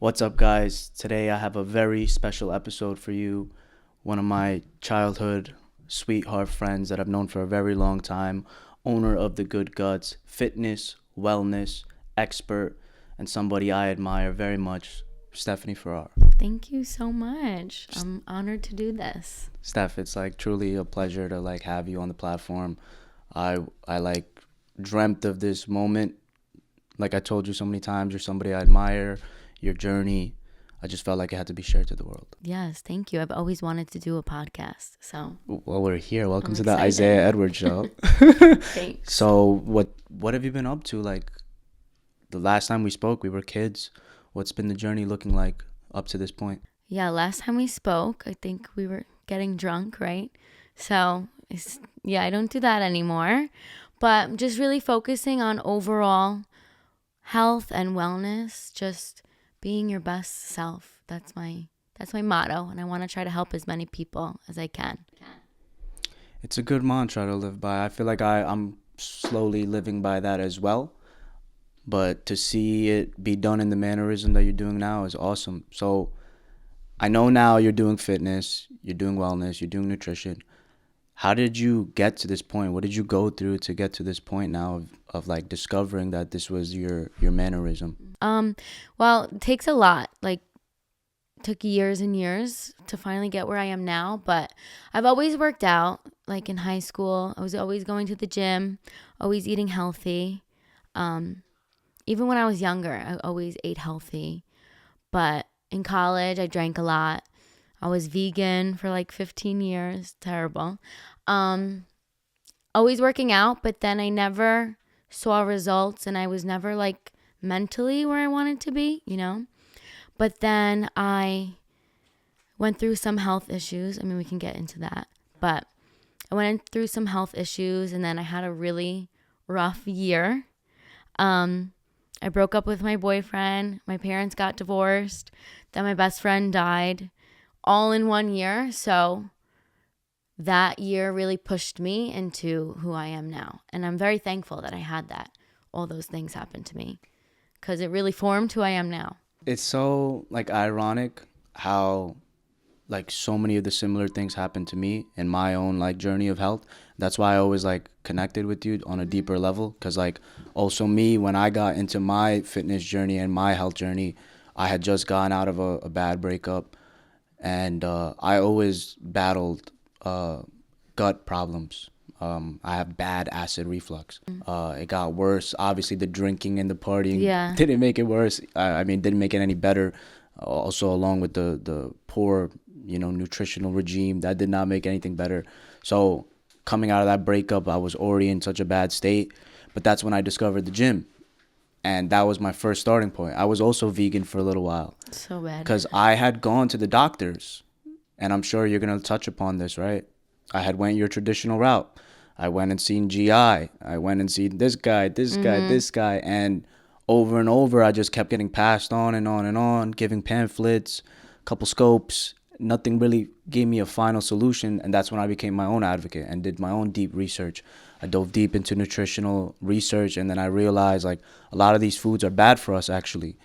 What's up, guys? Today I have a very special episode for you. One of my childhood sweetheart friends that I've known for a very long time, owner of the Good Guts, fitness, wellness, expert, and somebody I admire very much, Stephanie Ferrara. Thank you so much. I'm honored to do this. Steph, it's like truly a pleasure to have you on the platform. I dreamt of this moment. Like I told you so many times, you're somebody I admire, your journey. I just felt like it had to be shared to the world. Yes, thank you. I've always wanted to do a podcast. So Well, we're here. Welcome I'm to the excited. Isaiah Edwards show. Thanks. So what have you been up to? Like the last time we spoke, we were kids. What's been the journey looking like up to this point? Yeah, last time we spoke, I think we were getting drunk, right? So, I don't do that anymore. But I'm just really focusing on overall health and wellness, just being your best self. That's my motto, and I want to try to help as many people as I can. It's a good mantra to live by. I feel like I'm slowly living by that as well. But to see it be done in the mannerism that you're doing now is awesome. So I know now you're doing fitness, you're doing wellness, you're doing nutrition. How did you get to this point? What did you go through to get to this point now of like discovering that this was your mannerism? Well, it takes a lot. Took years and years to finally get where I am now, but I've always worked out. Like in high school, I was always going to the gym, always eating healthy. Even when I was younger, I always ate healthy. But in college, I drank a lot. I was vegan for like 15 years. Terrible. Always working out, but then I never saw results, and I was never like mentally where I wanted to be, But then I went through some health issues. I mean, we can get into that. But I went through some health issues, and then I had a really rough year. I broke up with my boyfriend. My parents got divorced. Then my best friend died all in 1 year. So that year really pushed me into who I am now. And I'm very thankful that I had that. All those things happened to me because it really formed who I am now. It's so ironic how so many of the similar things happened to me in my own journey of health. That's why I always connected with you on a deeper level, because also me, when I got into my fitness journey and my health journey, I had just gotten out of a bad breakup, and I always battled gut problems. I have bad acid reflux. It got worse. Obviously, the drinking and the partying didn't make it worse. Didn't make it any better. Also, along with the poor, nutritional regime, that did not make anything better. So, coming out of that breakup, I was already in such a bad state. But that's when I discovered the gym. And that was my first starting point. I was also vegan for a little while. So bad. Because I had gone to the doctors. And I'm sure you're going to touch upon this, right? I had went your traditional route. I went and seen GI. I went and seen this guy, this guy. And over and over, I just kept getting passed on and on and on, giving pamphlets, a couple scopes. Nothing really gave me a final solution. And that's when I became my own advocate and did my own deep research. I dove deep into nutritional research. And then I realized a lot of these foods are bad for us, actually.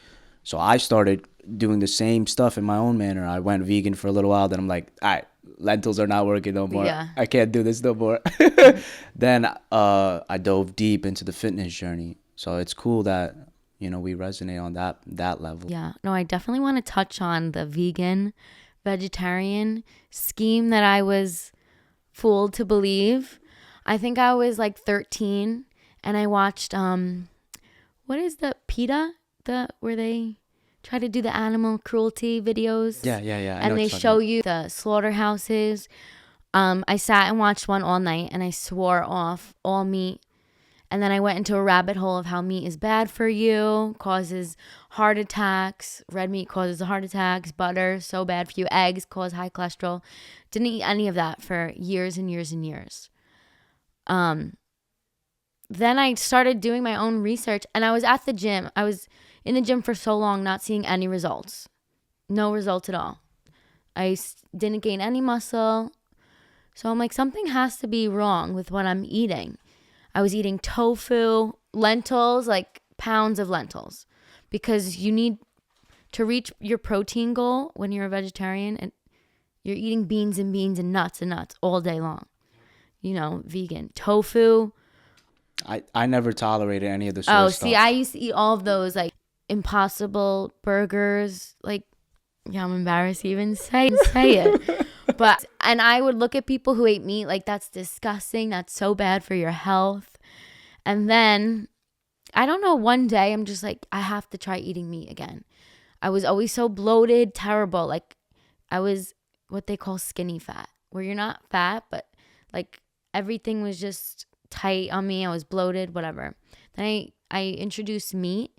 So I started doing the same stuff in my own manner. I went vegan for a little while. Then I'm like, all right, lentils are not working no more. Yeah. I can't do this no more. Then I dove deep into the fitness journey. So it's cool that, we resonate on that level. Yeah. No, I definitely want to touch on the vegetarian scheme that I was fooled to believe. I think I was 13 and I watched, what is the PETA? Where they try to do the animal cruelty videos. Yeah. And they show you the slaughterhouses. I sat and watched one all night and I swore off all meat. And then I went into a rabbit hole of how meat is bad for you, causes heart attacks. Red meat causes heart attacks. Butter, so bad for you. Eggs cause high cholesterol. Didn't eat any of that for years and years and years. Then I started doing my own research and I was at the gym. I was in the gym for so long, not seeing any results. No results at all. I didn't gain any muscle. So I'm like, something has to be wrong with what I'm eating. I was eating tofu, lentils, pounds of lentils, because you need to reach your protein goal when you're a vegetarian, and you're eating beans and beans and nuts all day long. You know, vegan. Tofu. I never tolerated any of the soy Oh, see, stuff. I used to eat all of those, like Impossible burgers. Like, yeah, I'm embarrassed to even say it. But, and I would look at people who ate meat like, that's disgusting. That's so bad for your health. And then, I don't know, one day I'm just like, I have to try eating meat again. I was always so bloated, terrible. Like, I was what they call skinny fat, where you're not fat, but like everything was just tight on me. I was bloated, whatever. Then I introduced meat.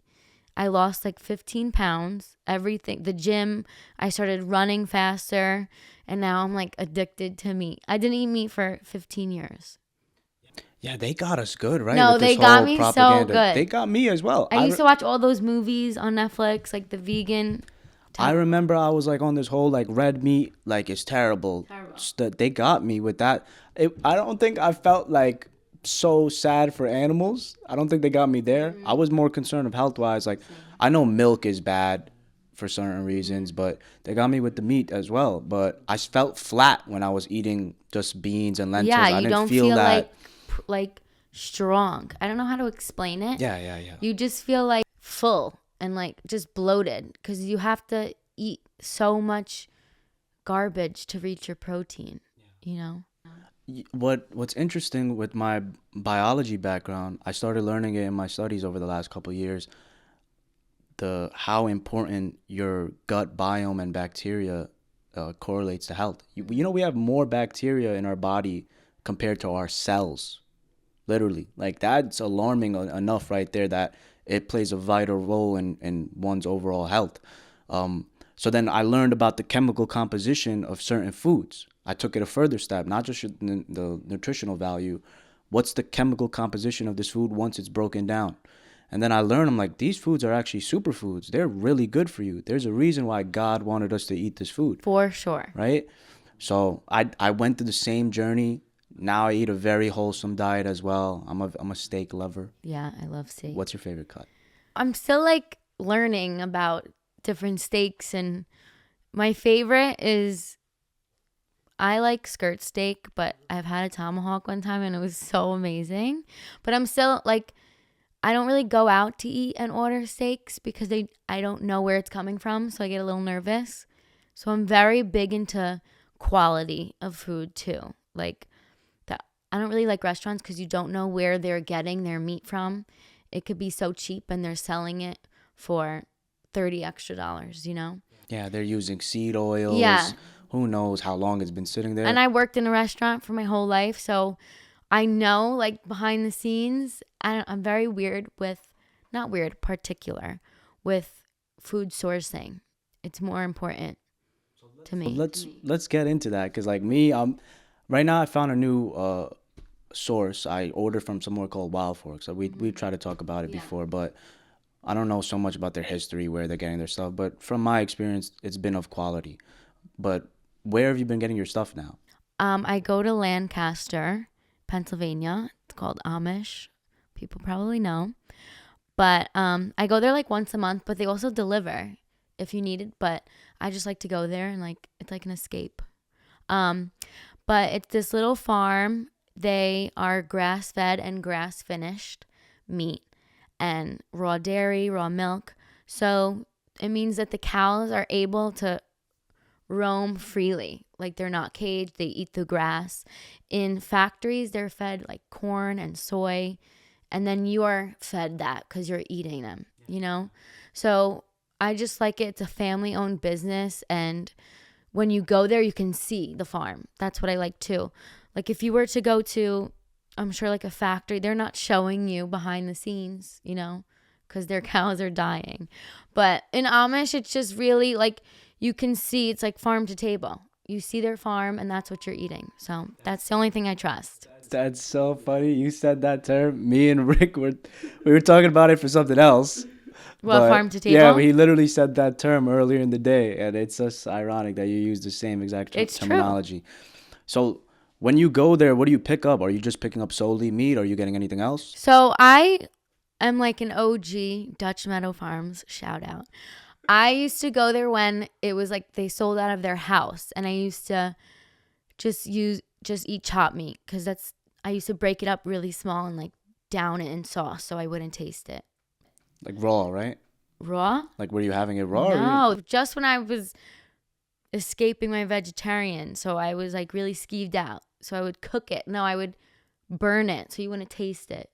I lost like 15 pounds, everything. The gym, I started running faster, and now I'm like addicted to meat. I didn't eat meat for 15 years. Yeah, they got us good, right? No, With this they got whole me so propaganda. They good. got me as well. I used to watch all those movies on Netflix, like the vegan. I remember I was like on this whole like red meat, like it's terrible. They got me with that. I don't think I felt like so sad for animals. I don't think they got me there. I was more concerned of health wise. Like I know milk is bad for certain reasons, but they got me with the meat as well. But I felt flat when I was eating just beans and lentils. Yeah, I you didn't don't feel feel that. like strong. I don't know how to explain it. Yeah, yeah, yeah. You just feel like full and like just bloated because you have to eat so much garbage to reach your protein, you know? What's interesting with my biology background, I started learning it in my studies over the last couple of years. The how important your gut biome and bacteria correlates to health. You know, we have more bacteria in our body compared to our cells. Literally, like that's alarming enough right there that it plays a vital role in one's overall health. So then I learned about the chemical composition of certain foods. I took it a further step, not just the nutritional value. What's the chemical composition of this food once it's broken down? And then I learned, I'm like, these foods are actually superfoods. They're really good for you. There's a reason why God wanted us to eat this food, For sure. right? So I went through the same journey. Now I eat a very wholesome diet as well. I'm a steak lover. Yeah, I love steak. What's your favorite cut? I'm still like learning about different steaks, and my favorite is, I like skirt steak, but I've had a tomahawk one time and it was so amazing. But I'm still like, I don't really go out to eat and order steaks because I don't know where it's coming from, so I get a little nervous. So I'm very big into quality of food too. Like that, I don't really like restaurants because you don't know where they're getting their meat from. It could be so cheap and they're selling it for $30 extra, you know? Yeah, they're using seed oils. Yeah. Who knows how long it's been sitting there. And I worked in a restaurant for my whole life, so I know, like, behind the scenes, I'm very weird with, not weird, particular with food sourcing. It's more important to me. Let's get into that because like me, right now I found a new source. I ordered from somewhere called Wild Fork. So we tried to talk about it before, but I don't know so much about their history, where they're getting their stuff. But from my experience, it's been of quality. But where have you been getting your stuff now? I go to Lancaster, Pennsylvania. It's called Amish. People probably know. But I go there like once a month, but they also deliver if you need it. But I just like to go there and like it's like an escape. But it's this little farm. They are grass fed and grass finished meat and raw dairy, raw milk. So it means that the cows are able to roam freely. Like they're not caged, they eat the grass. In factories, they're fed like corn and soy, and then you are fed that because you're eating them, you know? So I just like it. It's a family owned business, and when you go there, you can see the farm. That's what I like too. Like if you were to go to, I'm sure like a factory, they're not showing you behind the scenes, you know, because their cows are dying. But in Amish, it's just really like you can see it's like farm to table. You see their farm and that's what you're eating. So that's the only thing I trust. That's so funny. You said that term. Me and Rick we were talking about it for something else. Well, farm to table? Yeah, he literally said that term earlier in the day, and it's just ironic that you use the same exact It's terminology. True. So when you go there, what do you pick up? Are you just picking up solely meat? Or are you getting anything else? So I am like an OG Dutch Meadow Farms shout out. I used to go there when it was like they sold out of their house, and I used to just eat chopped meat because I used to break it up really small and like down it in sauce so I wouldn't taste it. Like raw, right? Raw? Like were you having it raw? No, just when I was escaping my vegetarian, so I was like really skeeved out. So I would cook it. No, I would burn it so you wouldn't taste it.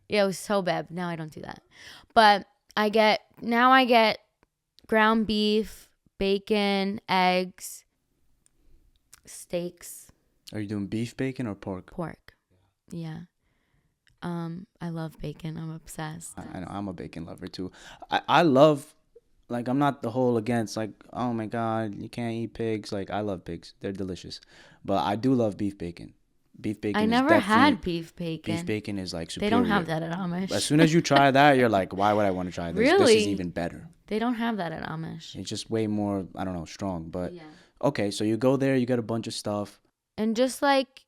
Yeah, it was so bad. Now I don't do that. But I get ground beef, bacon, eggs, steaks, Are you doing beef bacon or pork? pork. Yeah. I love bacon. I'm obsessed. I know I'm a bacon lover too. I love, like, I'm not the whole against like, oh my god, you can't eat pigs. Like, I love pigs, they're delicious, but I do love beef bacon. Beef bacon I is never definitely had beef bacon. beef bacon is like They superior. don't have that at Amish. As soon as you try that, you're like, why would I want to try this? This is Really? even better. They don't have that at Amish. It's just way more, I don't know, strong. But Yeah. okay, so you go there, you get a bunch of stuff. And just like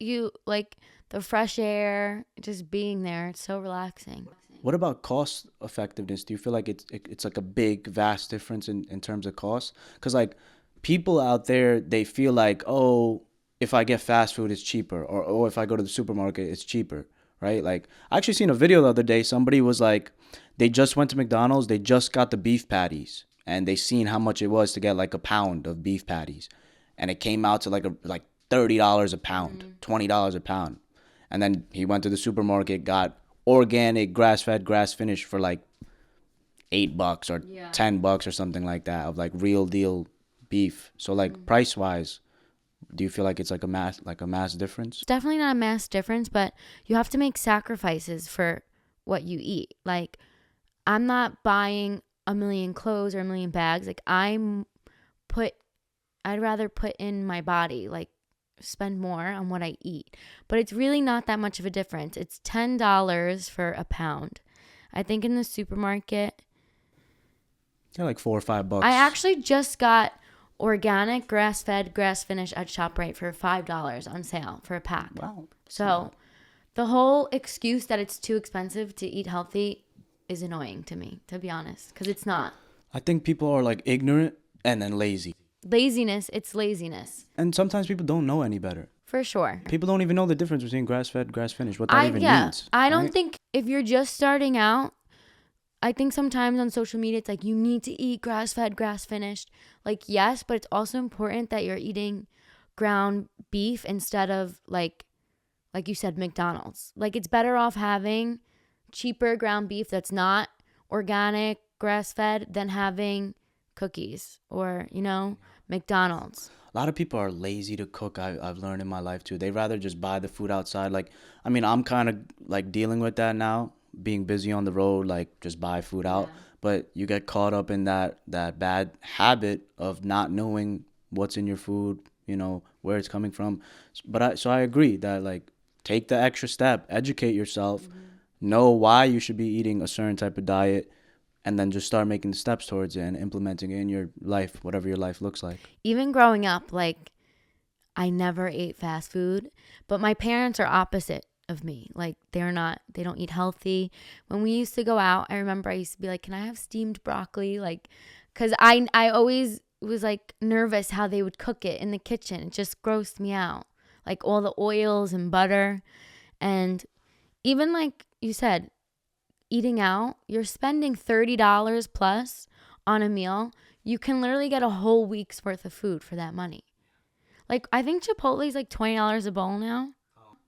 the fresh air, just being there, it's so relaxing. What about cost effectiveness? Do you feel like it's like a big, vast difference in terms of cost? Because like people out there, they feel like, oh, if I get fast food, it's cheaper, or oh, if I go to the supermarket, it's cheaper, right? Like I actually seen a video the other day. Somebody was like, they just went to McDonald's, they just got the beef patties, and they seen how much it was to get like a pound of beef patties, and it came out to like $30 a pound, $20 a pound. And then he went to the supermarket, got organic, grass-fed, grass-finished for like $8 or $10 or something like that of like real deal beef. So like price-wise, do you feel like it's like a mass difference? It's definitely not a mass difference, but you have to make sacrifices for what you eat. Like, I'm not buying a million clothes or a million bags. Like, I'd rather put in my body, like, spend more on what I eat. But it's really not that much of a difference. It's $10 for a pound. I think in the supermarket, Yeah, like $4 or $5. I actually just got organic, grass-fed, grass-finished at ShopRite for $5 on sale for a pack. Wow. So the whole excuse that it's too expensive to eat healthy is annoying to me, to be honest, because it's not. I think people are like ignorant and then lazy. It's laziness. And sometimes people don't know any better. For sure. People don't even know the difference between grass-fed, grass-finished, what that even means. I don't right? think if you're just starting out, I think sometimes on social media it's like you need to eat grass-fed, grass-finished. Like, yes, but it's also important that you're eating ground beef instead of like you said, McDonald's. Like, it's better off having cheaper ground beef that's not organic, grass-fed than having cookies or, McDonald's. A lot of people are lazy to cook. I've learned in my life too. They rather just buy the food outside. Like, I mean, I'm kind of like dealing with that now, being busy on the road, like just buy food out. Yeah. But you get caught up in that bad habit of not knowing what's in your food, where it's coming from. So I agree that like take the extra step, educate yourself, know why you should be eating a certain type of diet, and then just start making the steps towards it and implementing it in your life, whatever your life looks like. Even growing up, like, I never ate fast food, but my parents are opposite of me. Like, they don't eat healthy. When we used to go out, I remember I used to be like, can I have steamed broccoli? Like, because I always was like nervous how they would cook it in the kitchen. It just grossed me out. Like all the oils and butter. And even like you said, eating out, you're spending $30 plus on a meal. You can literally get a whole week's worth of food for that money. Like, I think Chipotle is like $20 a bowl now.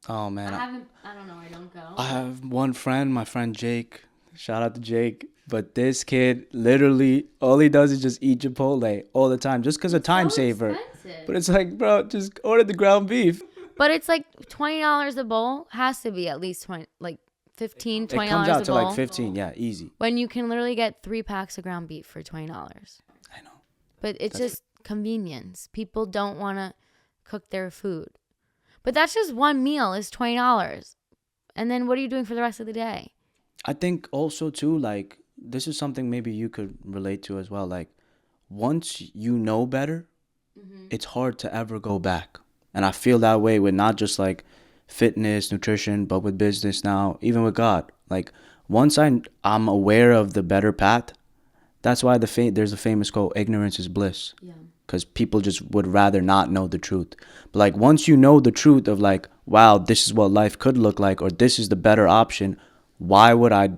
Oh man, I don't know, I don't go. I have one friend, my friend Jake. Shout out to Jake. But this kid, literally, all he does is just eat Chipotle all the time, just because of time saver. Expensive. But it's like, bro, just order the ground beef. But it's like $20 a bowl. Has to be at least 20, like $15, $20 It comes out a to bowl. like 15, yeah, easy. When you can literally get 3 packs of ground beef for $20. I know. But it's just convenience. People don't want to cook their food. But that's just one meal is $20. And then what are you doing for the rest of the day? I think also too, like, this is something maybe you could relate to as well. Like, once you know better, it's hard to ever go back. And I feel that way with not just like fitness, nutrition, but with business now, even with God. Like, once I'm aware of the better path, That's why there's a famous quote: "Ignorance is bliss." Yeah. Because people just would rather not know the truth. But like once you know the truth of like, wow, this is what life could look like, or this is the better option, why would I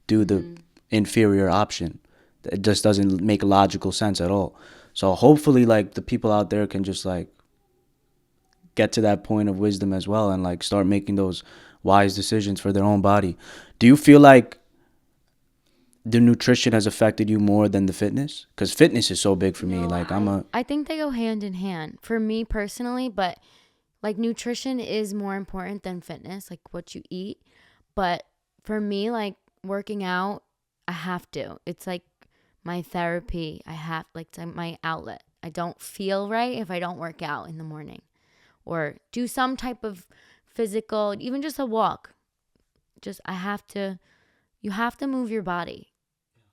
do the inferior option? It just doesn't make logical sense at all. So hopefully, like the people out there can just like get to that point of wisdom as well, and like start making those wise decisions for their own body. Do you feel like the nutrition has affected you more than the fitness? Because fitness is so big for me. No, Like I think they go hand in hand for me personally, but like nutrition is more important than fitness, like what you eat. But for me, like working out, I have to. It's like my therapy. I have like it's like my outlet. I don't feel right if I don't work out in the morning or do some type of physical, even just a walk. Just I have to. You have to move your body,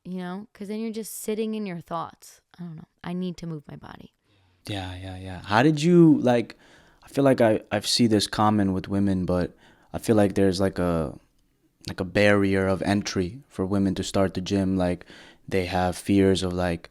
because then you're just sitting in your thoughts. I don't know. I need to move my body. Yeah, yeah, yeah. How did you like? I feel like I see this common with women, but I feel like there's like a barrier of entry for women to start the gym. Like they have fears of like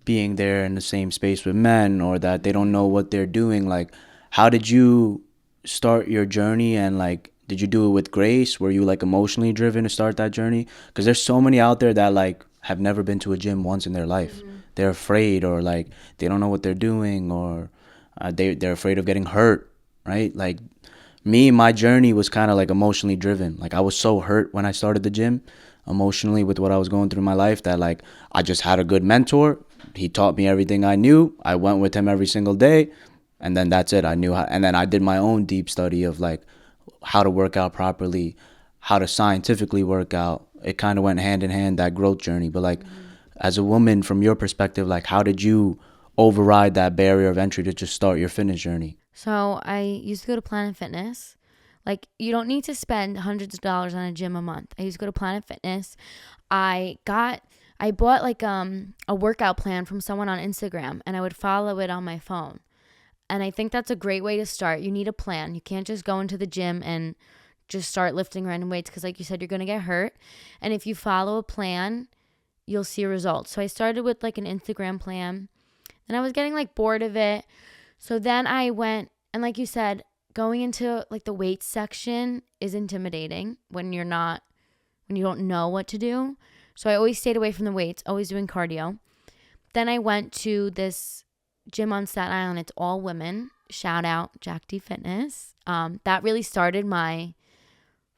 being there in the same space with men, or that they don't know what they're doing. Like, how did you start your journey, and like did you do it with grace? Were you like emotionally driven to start that journey? Because there's so many out there that like have never been to a gym once in their life. They're afraid, or like they don't know what they're doing, or they're afraid of getting hurt, right? Like me, my journey was kind of like emotionally driven. Like I was so hurt when I started the gym emotionally with what I was going through in my life, that like I just had a good mentor. He taught me everything I knew. I went with him every single day, and then that's it. I knew how, and then I did my own deep study of like how to work out properly, how to scientifically work out. It kind of went hand in hand, that growth journey. But like as a woman, from your perspective, like how did you override that barrier of entry to just start your fitness journey? So I used to go to Planet Fitness. Like you don't need to spend hundreds of dollars on a gym a month. I used to go to Planet Fitness. I got I bought like a workout plan from someone on Instagram and I would follow it on my phone. And I think that's a great way to start. You need a plan. You can't just go into the gym and just start lifting random weights because like you said, you're going to get hurt. And if you follow a plan, you'll see results. So I started with like an Instagram plan and I was getting like bored of it. So then I went, and like you said, going into like the weights section is intimidating when when you don't know what to do. So I always stayed away from the weights, always doing cardio. Then I went to this gym on Staten Island. It's all women. Shout out Jack D Fitness. That really started my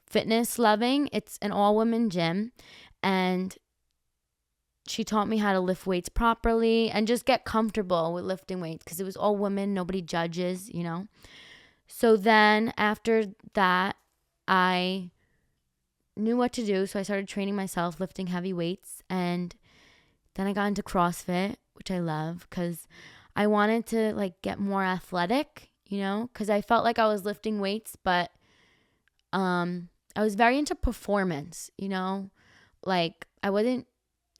fitness loving. It's an all women gym, and she taught me how to lift weights properly and just get comfortable with lifting weights because it was all women, nobody judges. So then after that, I knew what to do. So I started training myself, lifting heavy weights. And then I got into CrossFit, which I love because I wanted to like get more athletic, because I felt like I was lifting weights, but I was very into performance. Like I wasn't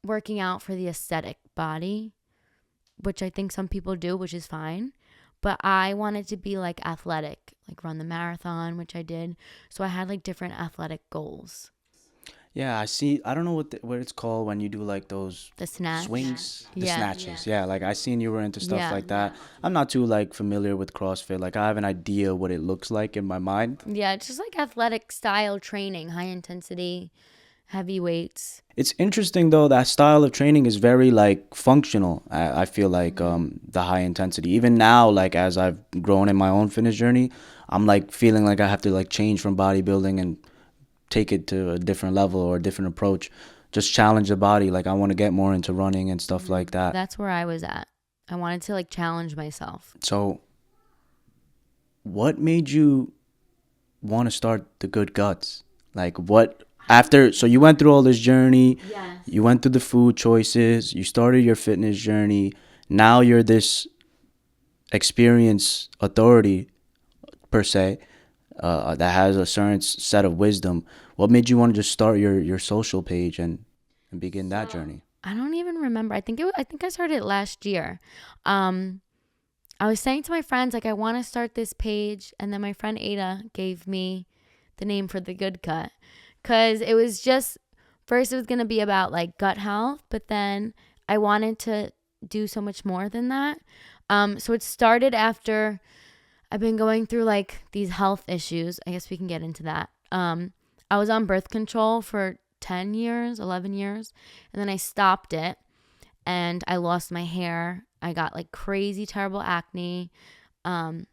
working out for the aesthetic body, which I think some people do, which is fine. But I wanted to be like athletic, like run the marathon, which I did. So I had like different athletic goals. Yeah, I see. I don't know what it's called when you do like those The snatch. swings, the Yeah. snatches. Yeah, like I seen you were into stuff Yeah. like that. I'm not too like familiar with CrossFit. Like I have an idea what it looks like in my mind. Yeah. It's just like athletic style training, high intensity, heavy weights. It's interesting though, that style of training is very like functional. I feel like the high intensity. Even now, like as I've grown in my own fitness journey, I'm like feeling like I have to like change from bodybuilding and take it to a different level or a different approach. Just challenge the body. Like I want to get more into running and stuff like that. That's where I was at. I wanted to like challenge myself. So, what made you want to start the Good Guts? Like what after, so you went through all this journey, Yes. you went through the food choices, you started your fitness journey. Now you're this experience authority per se, that has a certain set of wisdom. What made you want to just start your social page and begin that journey? I don't even remember. I think I started it last year. Um, I was saying to my friends like I want to start this page, and then my friend Ada gave me the name for the Good Cut because it was just first it was going to be about like gut health, but then I wanted to do so much more than that. So it started after I've been going through like these health issues. I guess we can get into that. I was on birth control for 10 years, 11 years, and then I stopped it and I lost my hair. I got like crazy, terrible acne. Um,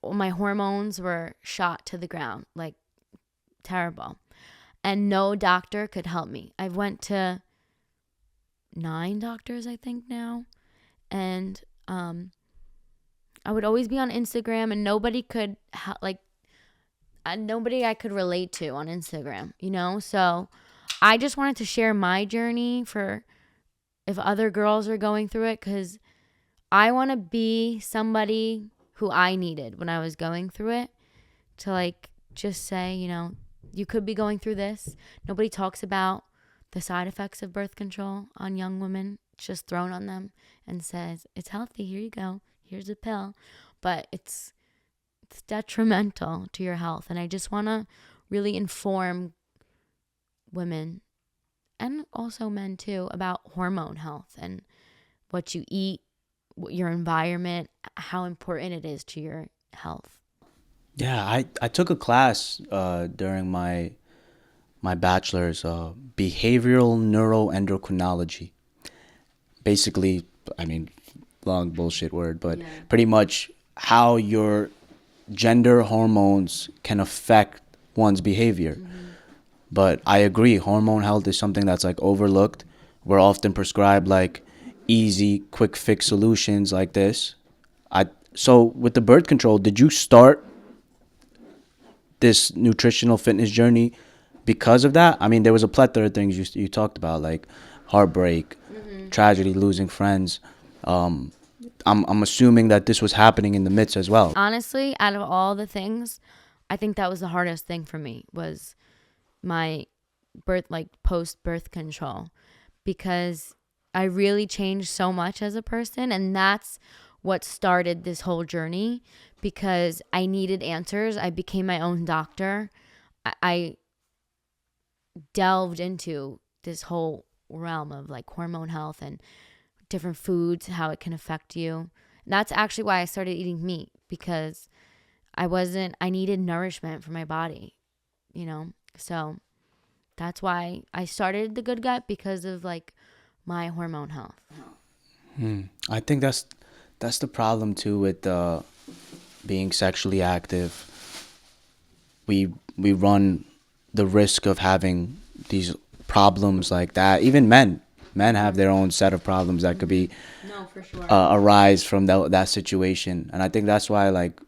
my hormones were shot to the ground, like terrible. And no doctor could help me. I've went to 9 doctors, I think now. And I would always be on Instagram and nobody could nobody I could relate to on Instagram, you know? So I just wanted to share my journey for if other girls are going through it, because I want to be somebody who I needed when I was going through it, to like just say, you know, you could be going through this. Nobody talks about the side effects of birth control on young women. It's just thrown on them and says, it's healthy. Here you go. Here's a pill. But it's detrimental to your health. And I just want to really inform women and also men too about hormone health and what you eat, your environment, how important it is to your health. Yeah, I took a class during my bachelor's, behavioral neuroendocrinology. Basically, I mean, long bullshit word, but pretty much how your gender hormones can affect one's behavior. But I agree, hormone health is something that's like overlooked. We're often prescribed like easy, quick fix solutions like this. So with the birth control, did you start this nutritional fitness journey because of that? I mean, there was a plethora of things you talked about, like heartbreak, tragedy, losing friends. I'm assuming that this was happening in the midst as well. Honestly, out of all the things, I think that was the hardest thing for me was my post birth control, because I really changed so much as a person, and that's what started this whole journey, because I needed answers. I became my own doctor. I delved into this whole realm of like hormone health and different foods, how it can affect you. And that's actually why I started eating meat, because I needed nourishment for my body, you know? So that's why I started the Good Gut, because of like my hormone health. I think that's the problem too with being sexually active. We run the risk of having these problems like that. Even men have their own set of problems that could be No, for sure. arise from that situation. And I think that's why like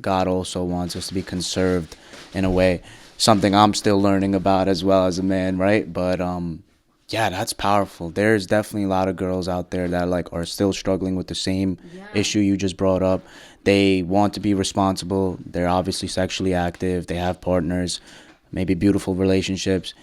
God also wants us to be conserved in a way. Something I'm still learning about as well as a man, right? But yeah, that's powerful. There's definitely a lot of girls out there that like are still struggling with the same issue you just brought up. They want to be responsible. They're obviously sexually active. They have partners, maybe beautiful relationships.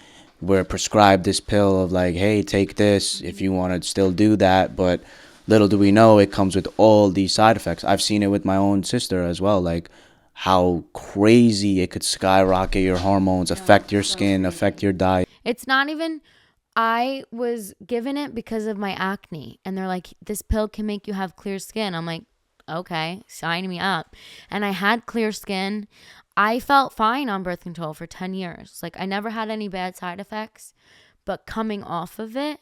We're prescribed this pill of like, hey, take this if you want to still do that. But little do we know, it comes with all these side effects. I've seen it with my own sister as well. Like how crazy it could skyrocket your hormones, affect your skin, affect your diet. It's not even, I was given it because of my acne, and they're like, this pill can make you have clear skin. I'm like, okay, sign me up. And I had clear skin. I felt fine on birth control for 10 years. Like, I never had any bad side effects, but coming off of it,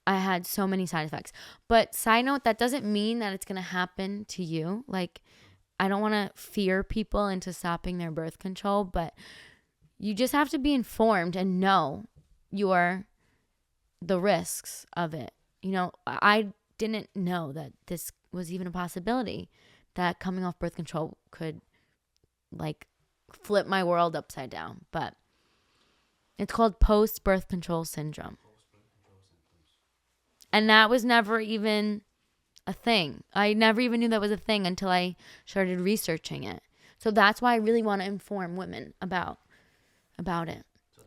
I had so many side effects. But side note, that doesn't mean that it's going to happen to you. Like, I don't want to fear people into stopping their birth control, but you just have to be informed and know the risks of it. You know, I didn't know that this was even a possibility, that coming off birth control could like flip my world upside down. But it's called post birth control syndrome. And that was never even a thing. I never even knew that was a thing until I started researching it. So that's why I really want to inform women about it.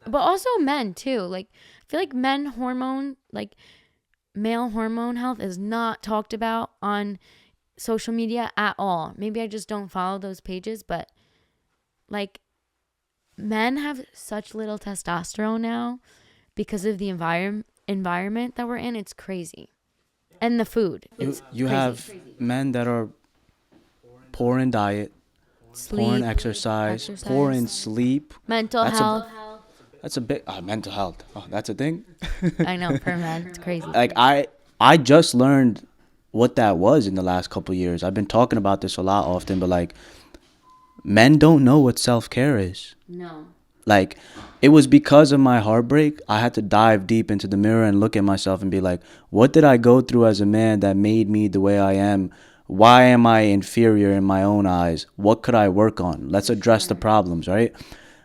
But also men too. Like, I feel like male hormone health is not talked about on social media at all. Maybe I just don't follow those pages, but like men have such little testosterone now, because of the environment that we're in. It's crazy. And the food. It's You crazy. have men that are poor in diet, poor in Sleep, exercise, poor in sleep. mental That's health. that's a big mental health. Oh, that's a thing. I know, for men, it's crazy. Like I just learned what that was in the last couple of years. I've been talking about this a lot often, but like men don't know what self-care is. No. Like it was because of my heartbreak, I had to dive deep into the mirror and look at myself and be like, what did I go through as a man that made me the way I am? Why am I inferior in my own eyes? What could I work on? Let's address the problems, right?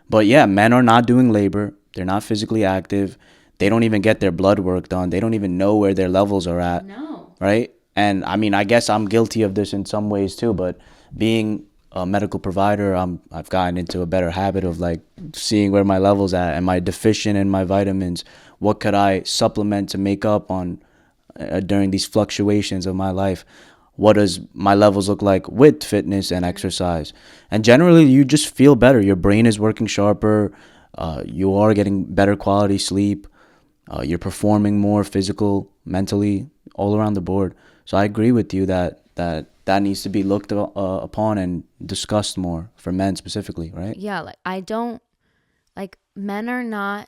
But yeah, men are not doing labor. They're not physically active. They don't even get their blood work done. They don't even know where their levels are at. No. Right? And I mean, I guess I'm guilty of this in some ways too, but being a medical provider, I've gotten into a better habit of like seeing where my levels at. Am I deficient in my vitamins? What could I supplement to make up on during these fluctuations of my life? What does my levels look like with fitness and exercise? And generally, you just feel better. Your brain is working sharper. You are getting better quality sleep. You're performing more physical, mentally, all around the board. So I agree with you that needs to be looked upon and discussed more for men specifically, right? Yeah, like I don't like men are not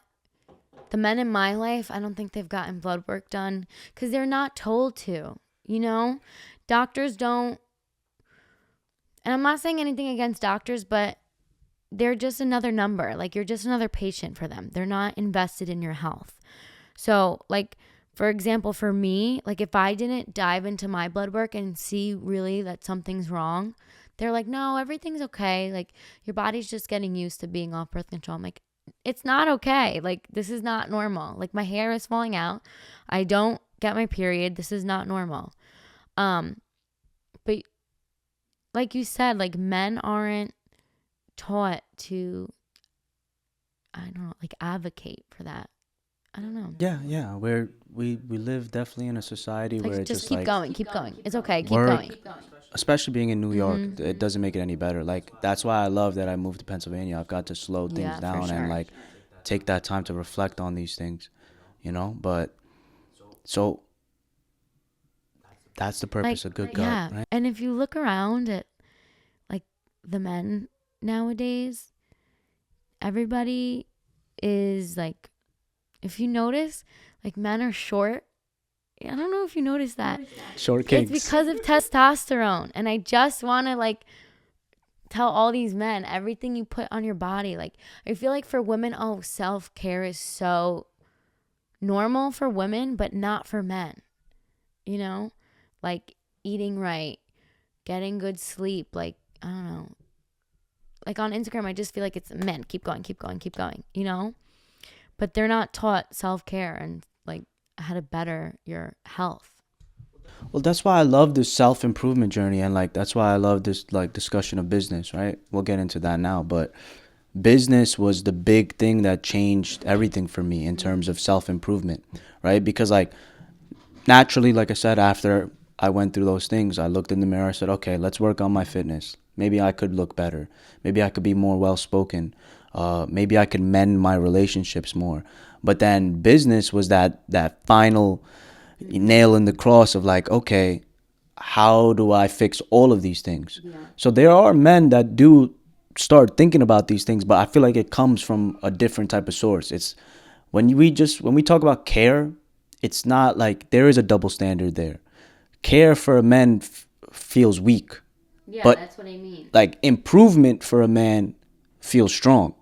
the men in my life. I don't think they've gotten blood work done because they're not told to. You know, doctors don't. And I'm not saying anything against doctors, but they're just another number. Like you're just another patient for them. They're not invested in your health. So, like, for example, for me, like if I didn't dive into my blood work and see really that something's wrong, they're like, no, everything's okay. Like your body's just getting used to being off birth control. I'm like, it's not okay. Like this is not normal. Like my hair is falling out. I don't get my period. This is not normal. But like you said, like men aren't taught to, I don't know, like advocate for that. I don't know. Yeah. We live definitely in a society where Like it's just just keep like going, keep going. It's okay, keep work, going. especially being in New York, it doesn't make it any better. Like that's why I love that I moved to Pennsylvania. I've got to slow things Yeah, for down and sure. like take that time to reflect on these things, you know? But so that's the Like purpose of good gut, yeah. right? And if you look around at like the men nowadays, everybody is like, if you notice, like men are short. I don't know if you noticed that. Short It's kings. because of testosterone. And I just want to like tell all these men everything you put on your body. Like I feel like for women, oh, self-care is so normal for women, but not for men. You know? Like eating right, getting good sleep, like I don't know. Like on Instagram, I just feel like it's men, keep going, keep going, keep going, you know? But they're not taught self-care and like how to better your health. Well, that's why I love this self-improvement journey, and like that's why I love this like discussion of business, right? We'll get into that now, but business was the big thing that changed everything for me in terms of self-improvement, right? Because like naturally, like I said, after I went through those things, I looked in the mirror, I said, okay, let's work on my fitness. Maybe I could look better. Maybe I could be more well spoken. Maybe I could mend my relationships more. But then business was that final nail in the cross of like, okay, how do I fix all of these things? Yeah. So there are men that do start thinking about these things, but I feel like it comes from a different type of source. It's when we talk about care, it's not like there is a double standard there. Care for a man feels weak, Yeah, but that's what I mean. like improvement for a man feels strong.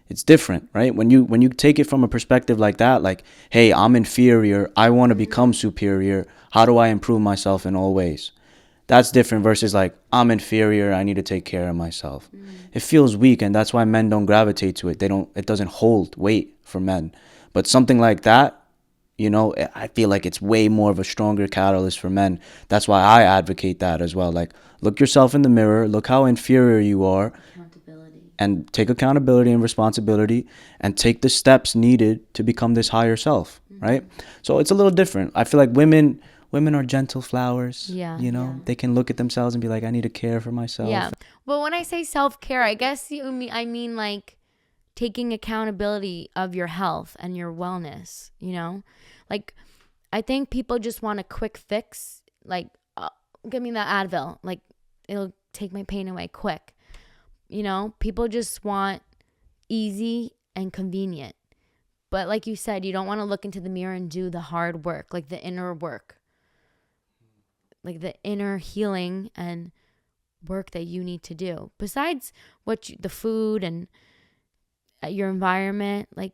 It's different, right? When you take it from a perspective like that, like, hey, I'm inferior, I want to become superior. How do I improve myself in all ways? That's different versus like, I'm inferior, I need to take care of myself. It feels weak, and that's why men don't gravitate to it. It doesn't hold weight for men. But something like that, I feel like it's way more of a stronger catalyst for men. That's why I advocate that as well. Like, look yourself in the mirror, look how inferior you are, Accountability. and take accountability and responsibility and take the steps needed to become this higher self, right? So it's a little different. I feel like women are gentle flowers. Yeah. They can look at themselves and be like, I need to care for myself. Yeah. Well, when I say self-care, I guess I mean like taking accountability of your health and your wellness, you know? Like, I think people just want a quick fix, like, give me that Advil, like, it'll take my pain away quick. You know, people just want easy and convenient. But like you said, you don't want to look into the mirror and do the hard work, like the inner work, like the inner healing and work that you need to do. Besides the food and your environment, like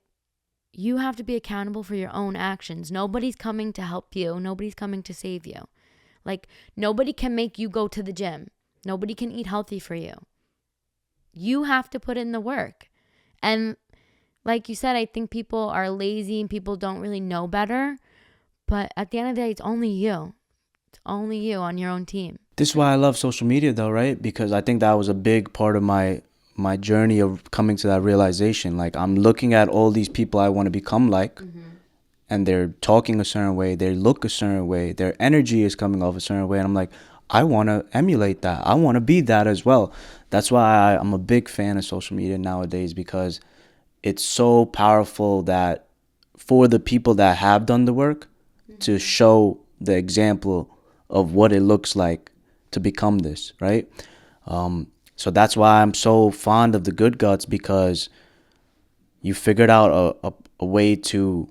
you have to be accountable for your own actions. Nobody's coming to help you. Nobody's coming to save you. Like nobody can make you go to the gym. Nobody can eat healthy for you. You have to put in the work. And like you said, I think people are lazy and people don't really know better. But at the end of the day, it's only you. It's only you on your own team. This is why I love social media though, right? Because I think that was a big part of my journey of coming to that realization. Like I'm looking at all these people I want to become like, and they're talking a certain way, they look a certain way, their energy is coming off a certain way, and I'm like, I want to emulate that. I want to be that as well. That's why I'm a big fan of social media nowadays, because it's so powerful that for the people that have done the work to show the example of what it looks like to become this, right? So that's why I'm so fond of the Good Guts, because you figured out a way to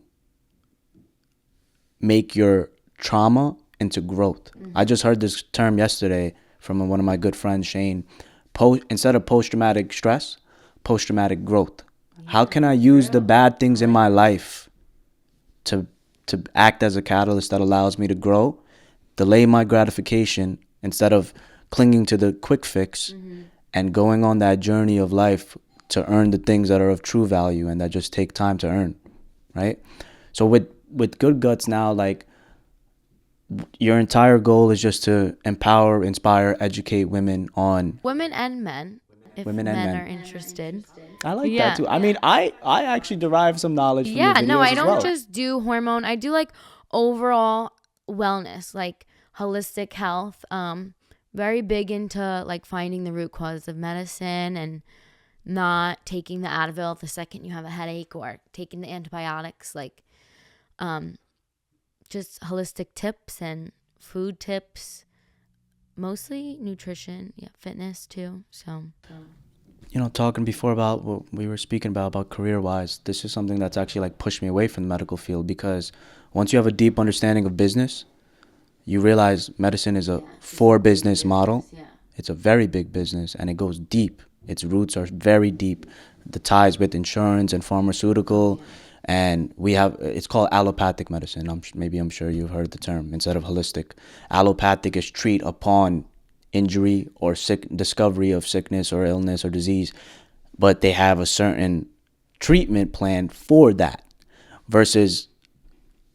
make your trauma into growth. I just heard this term yesterday from one of my good friends, Shane. Instead of post-traumatic stress, post-traumatic growth. How can I use the bad things in my life to act as a catalyst that allows me to grow, delay my gratification instead of clinging to the quick fix, and going on that journey of life to earn the things that are of true value and that just take time to earn, right? So with Good Guts now, like your entire goal is just to empower, inspire, educate women on Women and men, if women and men men. are interested. I like that Yeah. too. I mean, I actually derive some knowledge from your Yeah, no, videos I as don't well. just do hormone. I do like overall wellness, like holistic health. Very big into like finding the root cause of medicine and not taking the Advil the second you have a headache, or taking the antibiotics, like just holistic tips and food tips, mostly nutrition, yeah, fitness too. So Talking before about what we were speaking about career-wise, this is something that's actually like pushed me away from the medical field, because once you have a deep understanding of business, you realize medicine is a for business model. It's a very big business and it goes deep. Its roots are very deep. The ties with insurance and pharmaceutical, and it's called allopathic medicine. I'm sure you've heard the term instead of holistic. Allopathic is treat upon injury or discovery of sickness or illness or disease, but they have a certain treatment plan for that, versus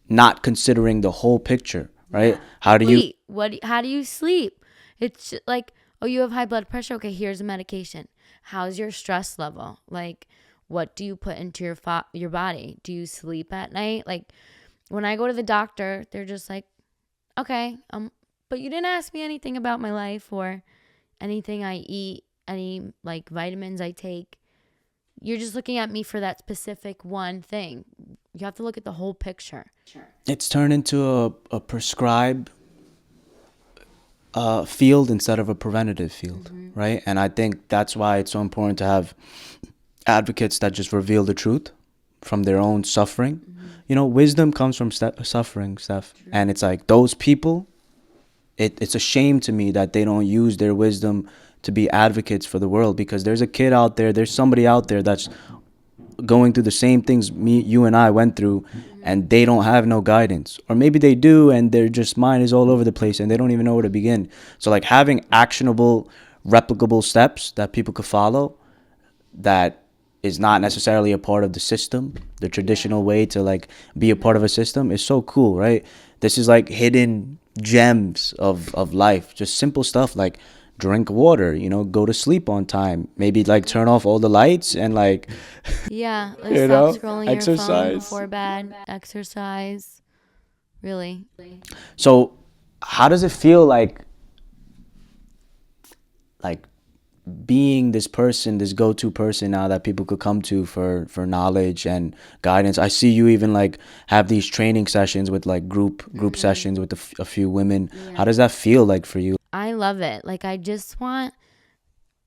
not considering the whole picture, right? yeah. How do you Sleep. How do you sleep? It's like, oh, you have high blood pressure. Okay, here's a medication. How's your stress level? Like, what do you put into your body? Do you sleep at night? Like, when I go to the doctor, they're just like, okay, but you didn't ask me anything about my life or anything I eat, any like vitamins I take. You're just looking at me for that specific one thing. You have to look at the whole picture. it's turned into a prescribed field instead of a preventative field, right? And I think that's why it's so important to have advocates that just reveal the truth from their own suffering. Wisdom comes from suffering, Steph. And it's like those people, it's a shame to me that they don't use their wisdom to be advocates for the world, because there's a kid out there, there's somebody out there that's going through the same things you and I went through, and they don't have no guidance, or maybe they do and their just mind is all over the place and they don't even know where to begin. So like having actionable, replicable steps that people could follow, that is not necessarily a part of the system, the traditional way to like be a part of a system, is so cool, right? This is like hidden gems of life, just simple stuff like drink water, go to sleep on time, maybe like turn off all the lights and like Yeah, like you stop know scrolling your phone exercise. before bed. Exercise, really. So how does it feel like being this person, this go-to person now that people could come to for knowledge and guidance. I see you even like have these training sessions with like group sessions with a few women. How does that feel like for you? I love it. Like, I just want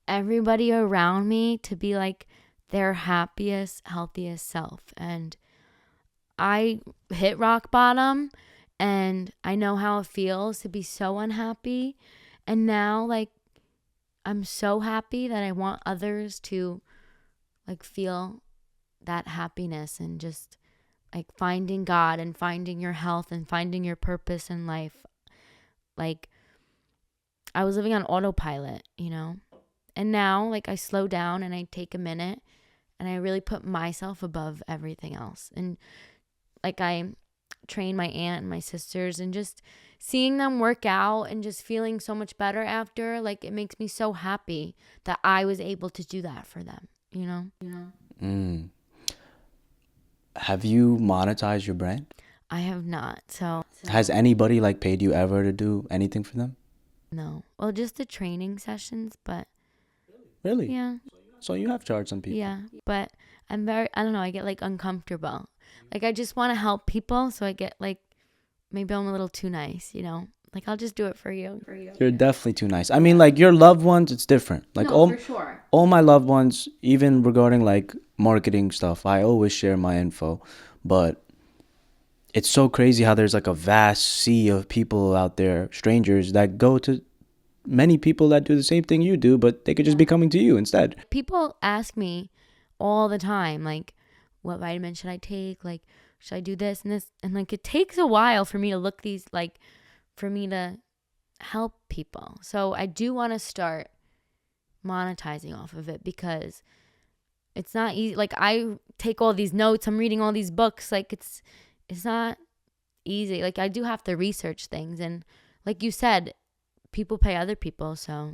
everybody around me to be like their happiest, healthiest self. And I hit rock bottom, and I know how it feels to be so unhappy. And now, like, I'm so happy that I want others to like feel that happiness, and just like finding God and finding your health and finding your purpose in life. Like, I was living on autopilot, you know? And now, like, I slow down and I take a minute and I really put myself above everything else. And like, I train my aunt and my sisters, and just seeing them work out and just feeling so much better after, like, it makes me so happy that I was able to do that for them, you know? Mm. Have you monetized your brand? I have not. So, Has anybody like paid you ever to do anything for them? no. Well, just the training sessions, but Really? yeah. So you have charged some people. Yeah. But I don't know, I get like uncomfortable. Like, I just want to help people. So I get like, maybe I'm a little too nice, you know? Like, I'll just do it for you. You're definitely too nice. I mean, like your loved ones, it's different. Like Sure. all my loved ones, even regarding like marketing stuff, I always share my info. But it's so crazy how there's like a vast sea of people out there, strangers that go to many people that do the same thing you do, but they could just be coming to you instead. People ask me all the time, like, what vitamin should I take? Like, should I do this and this? And like, it takes a while for me to look these, like, for me to help people. So I do want to start monetizing off of it, because it's not easy. Like, I take all these notes, I'm reading all these books. Like, it's not easy. Like, I do have to research things, and like you said, people pay other people, so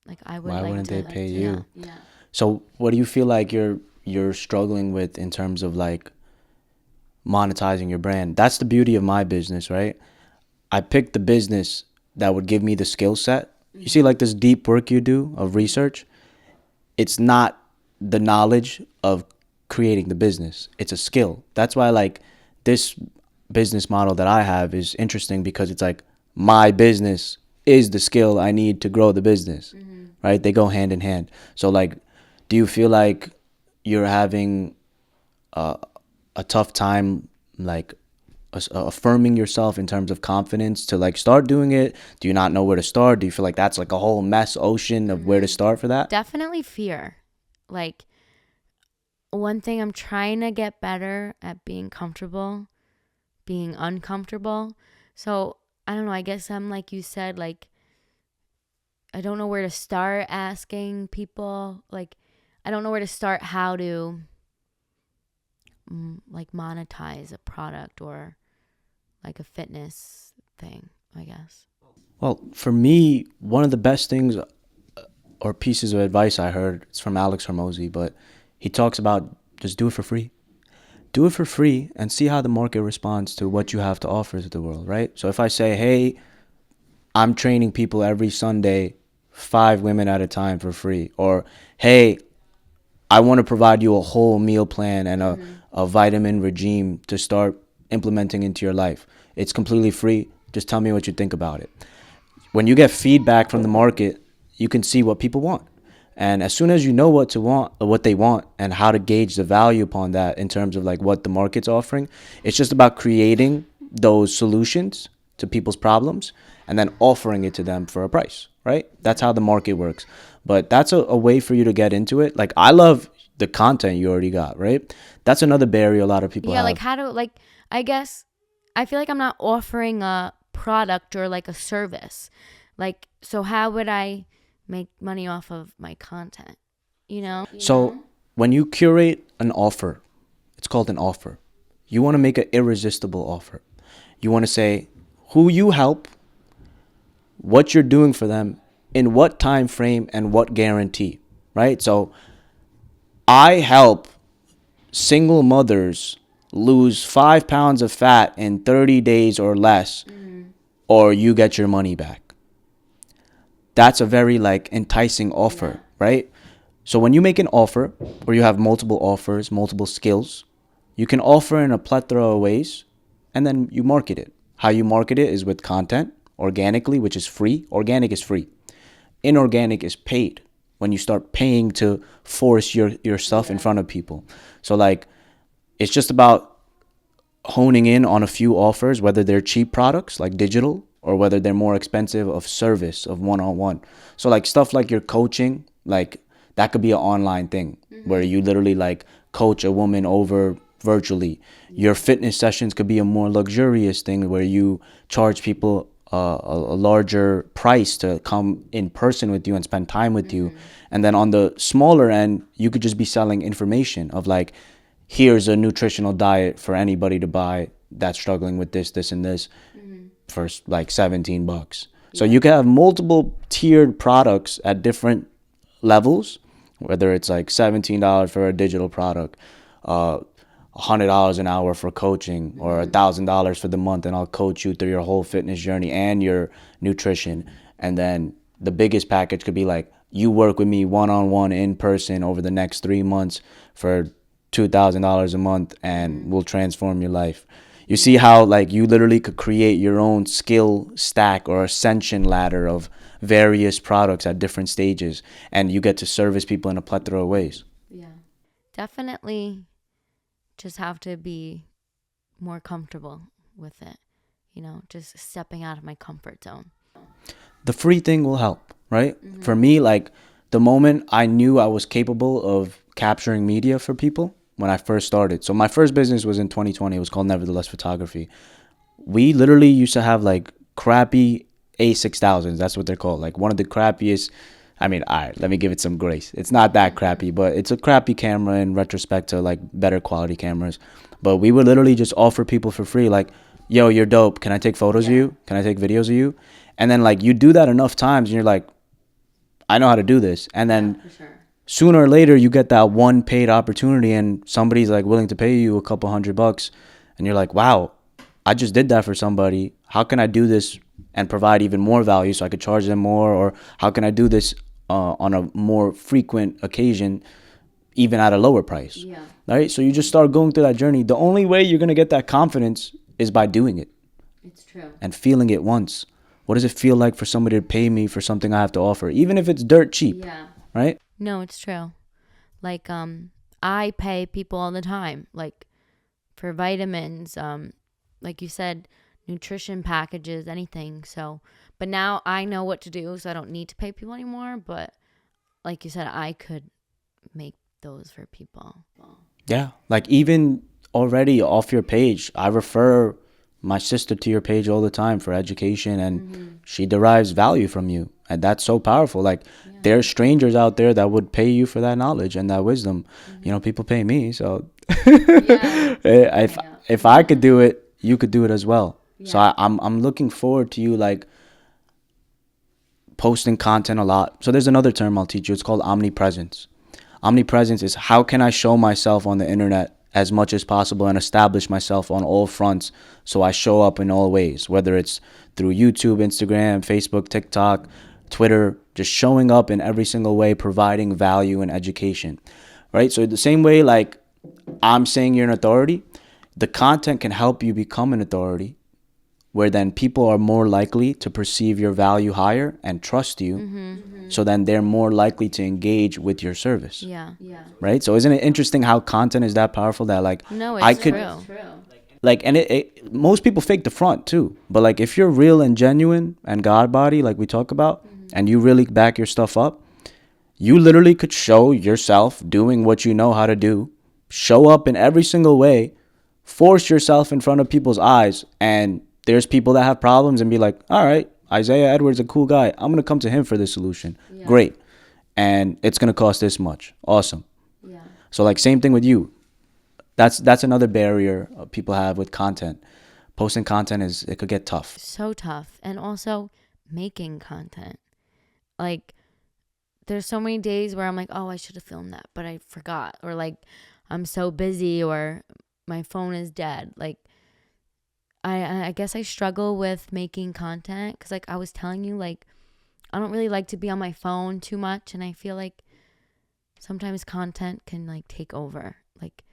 like, I would Why like wouldn't to. they pay you? Yeah. So what do you feel like you're struggling with in terms of like monetizing your brand? That's the beauty of my business, right? I picked the business that would give me the skill set. You see, like this deep work you do of research, it's not the knowledge of creating the business. It's a skill. That's why like this business model that I have is interesting, because it's like my business is the skill I need to grow the business. Right? They go hand in hand. So like, do you feel like you're having a tough time like affirming yourself in terms of confidence to like start doing it? Do you not know where to start? Do you feel like that's like a whole mess ocean of where to start for that? Definitely fear. Like, one thing I'm trying to get better at being comfortable, being uncomfortable. So, I don't know, I guess I'm like you said, like, I don't know where to start asking people. Like, I don't know where to start how to like monetize a product or like a fitness thing, I guess. Well, for me, one of the best things or pieces of advice I heard is from Alex Hermosi, but he talks about just do it for free. Do it for free and see how the market responds to what you have to offer to the world, right? So if I say, hey, I'm training people every Sunday, 5 women at a time for free, or hey, I want to provide you a whole meal plan and a vitamin regime to start implementing into your life. It's completely free. Just tell me what you think about it. When you get feedback from the market, you can see what people want. And as soon as you know what they want and how to gauge the value upon that in terms of like what the market's offering, it's just about creating those solutions to people's problems and then offering it to them for a price, right? That's how the market works. But that's a way for you to get into it. Like, I love the content you already got, right? That's another barrier a lot of people Yeah, have. like, how to, like, I guess I feel like I'm not offering a product or like a service. Like, so how would I make money off of my content? You know? So when you curate an offer, it's called an offer. You want to make an irresistible offer. You want to say who you help, what you're doing for them, in what time frame, and what guarantee, right? So I help single mothers lose 5 pounds of fat in 30 days or less, or you get your money back. that's a very like enticing offer, right? So when you make an offer or you have multiple offers, multiple skills, you can offer in a plethora of ways and then you market it. How you market it is with content, organically, which is free. Organic is free. Inorganic is paid when you start paying to force yourself in front of people. So like it's just about honing in on a few offers, whether they're cheap products like digital or whether they're more expensive of service of one-on-one. So like stuff like your coaching, like that could be an online thing where you literally like coach a woman over virtually. Your fitness sessions could be a more luxurious thing where you charge people a larger price to come in person with you and spend time with you. And then on the smaller end, you could just be selling information of like, here's a nutritional diet for anybody to buy that's struggling with this, and this for like $17. So you can have multiple tiered products at different levels, whether it's like $17 for a digital product, $100 an hour for coaching, or $1,000 for the month, and I'll coach you through your whole fitness journey and your nutrition. And then the biggest package could be like you work with me one on one in person over the next 3 months for $2,000 a month, and we'll transform your life. You see how like you literally could create your own skill stack or ascension ladder of various products at different stages, and you get to service people in a plethora of ways. Yeah. Definitely just have to be more comfortable with it, just stepping out of my comfort zone. The free thing will help, right? For me, like the moment I knew I was capable of capturing media for people when I first started. So my first business was in 2020. It was called Nevertheless Photography. We literally used to have like crappy A6000s. That's what they're called. Like one of the crappiest. I mean, all right, let me give it some grace. It's not that crappy, but it's a crappy camera in retrospect to like better quality cameras. But we would literally just offer people for free, like, yo, you're dope. Can I take photos of you? Can I take videos of you? And then like you do that enough times and you're like, I know how to do this. And then sooner or later you get that one paid opportunity and somebody's like willing to pay you a couple $100 and you're like, wow, I just did that for somebody. How can I do this and provide even more value so I could charge them more? Or how can I do this on a more frequent occasion, even at a lower price? Right? So you just start going through that journey. The only way you're going to get that confidence is by doing it. It's true. And feeling it once. What does it feel like for somebody to pay me for something I have to offer? Even if it's dirt cheap. Yeah. Right? No, it's true. Like, I pay people all the time, like for vitamins, like you said, nutrition packages, anything. So, but now I know what to do, so I don't need to pay people anymore. But like you said, I could make those for people. Yeah. Like even already off your page, I refer my sister to your page all the time for education, and she derives value from you. And that's so powerful. Like there's strangers out there that would pay you for that knowledge and that wisdom. People pay me. So if I could do it, you could do it as well. So I'm looking forward to you like posting content a lot. So there's another term I'll teach you. It's called omnipresence. Omnipresence is how can I show myself on the internet as much as possible and establish myself on all fronts so I show up in all ways, whether it's through YouTube, Instagram, Facebook, TikTok, Twitter, just showing up in every single way, providing value and education, right? So the same way like I'm saying you're an authority, the content can help you become an authority, where then people are more likely to perceive your value higher and trust you. So then they're more likely to engage with your service. Yeah. Right? So isn't it interesting how content is that powerful that like No, I it's could true. like, and most people fake the front too, but like if you're real and genuine and God body like we talk about, and you really back your stuff up, you literally could show yourself doing what you know how to do, show up in every single way, force yourself in front of people's eyes, and there's people that have problems and be like, all right, Isaiah Edwards a cool guy, I'm gonna come to him for this solution. Great. And it's gonna cost this much. Awesome. So like same thing with you. That's another barrier people have with content. Posting content it could get tough. So tough. And also making content. Like there's so many days where I'm like, oh, I should have filmed that, but I forgot. Or like I'm so busy or my phone is dead. Like I guess I struggle with making content because like I was telling you, like I don't really like to be on my phone too much, and I feel like sometimes content can like take over. Like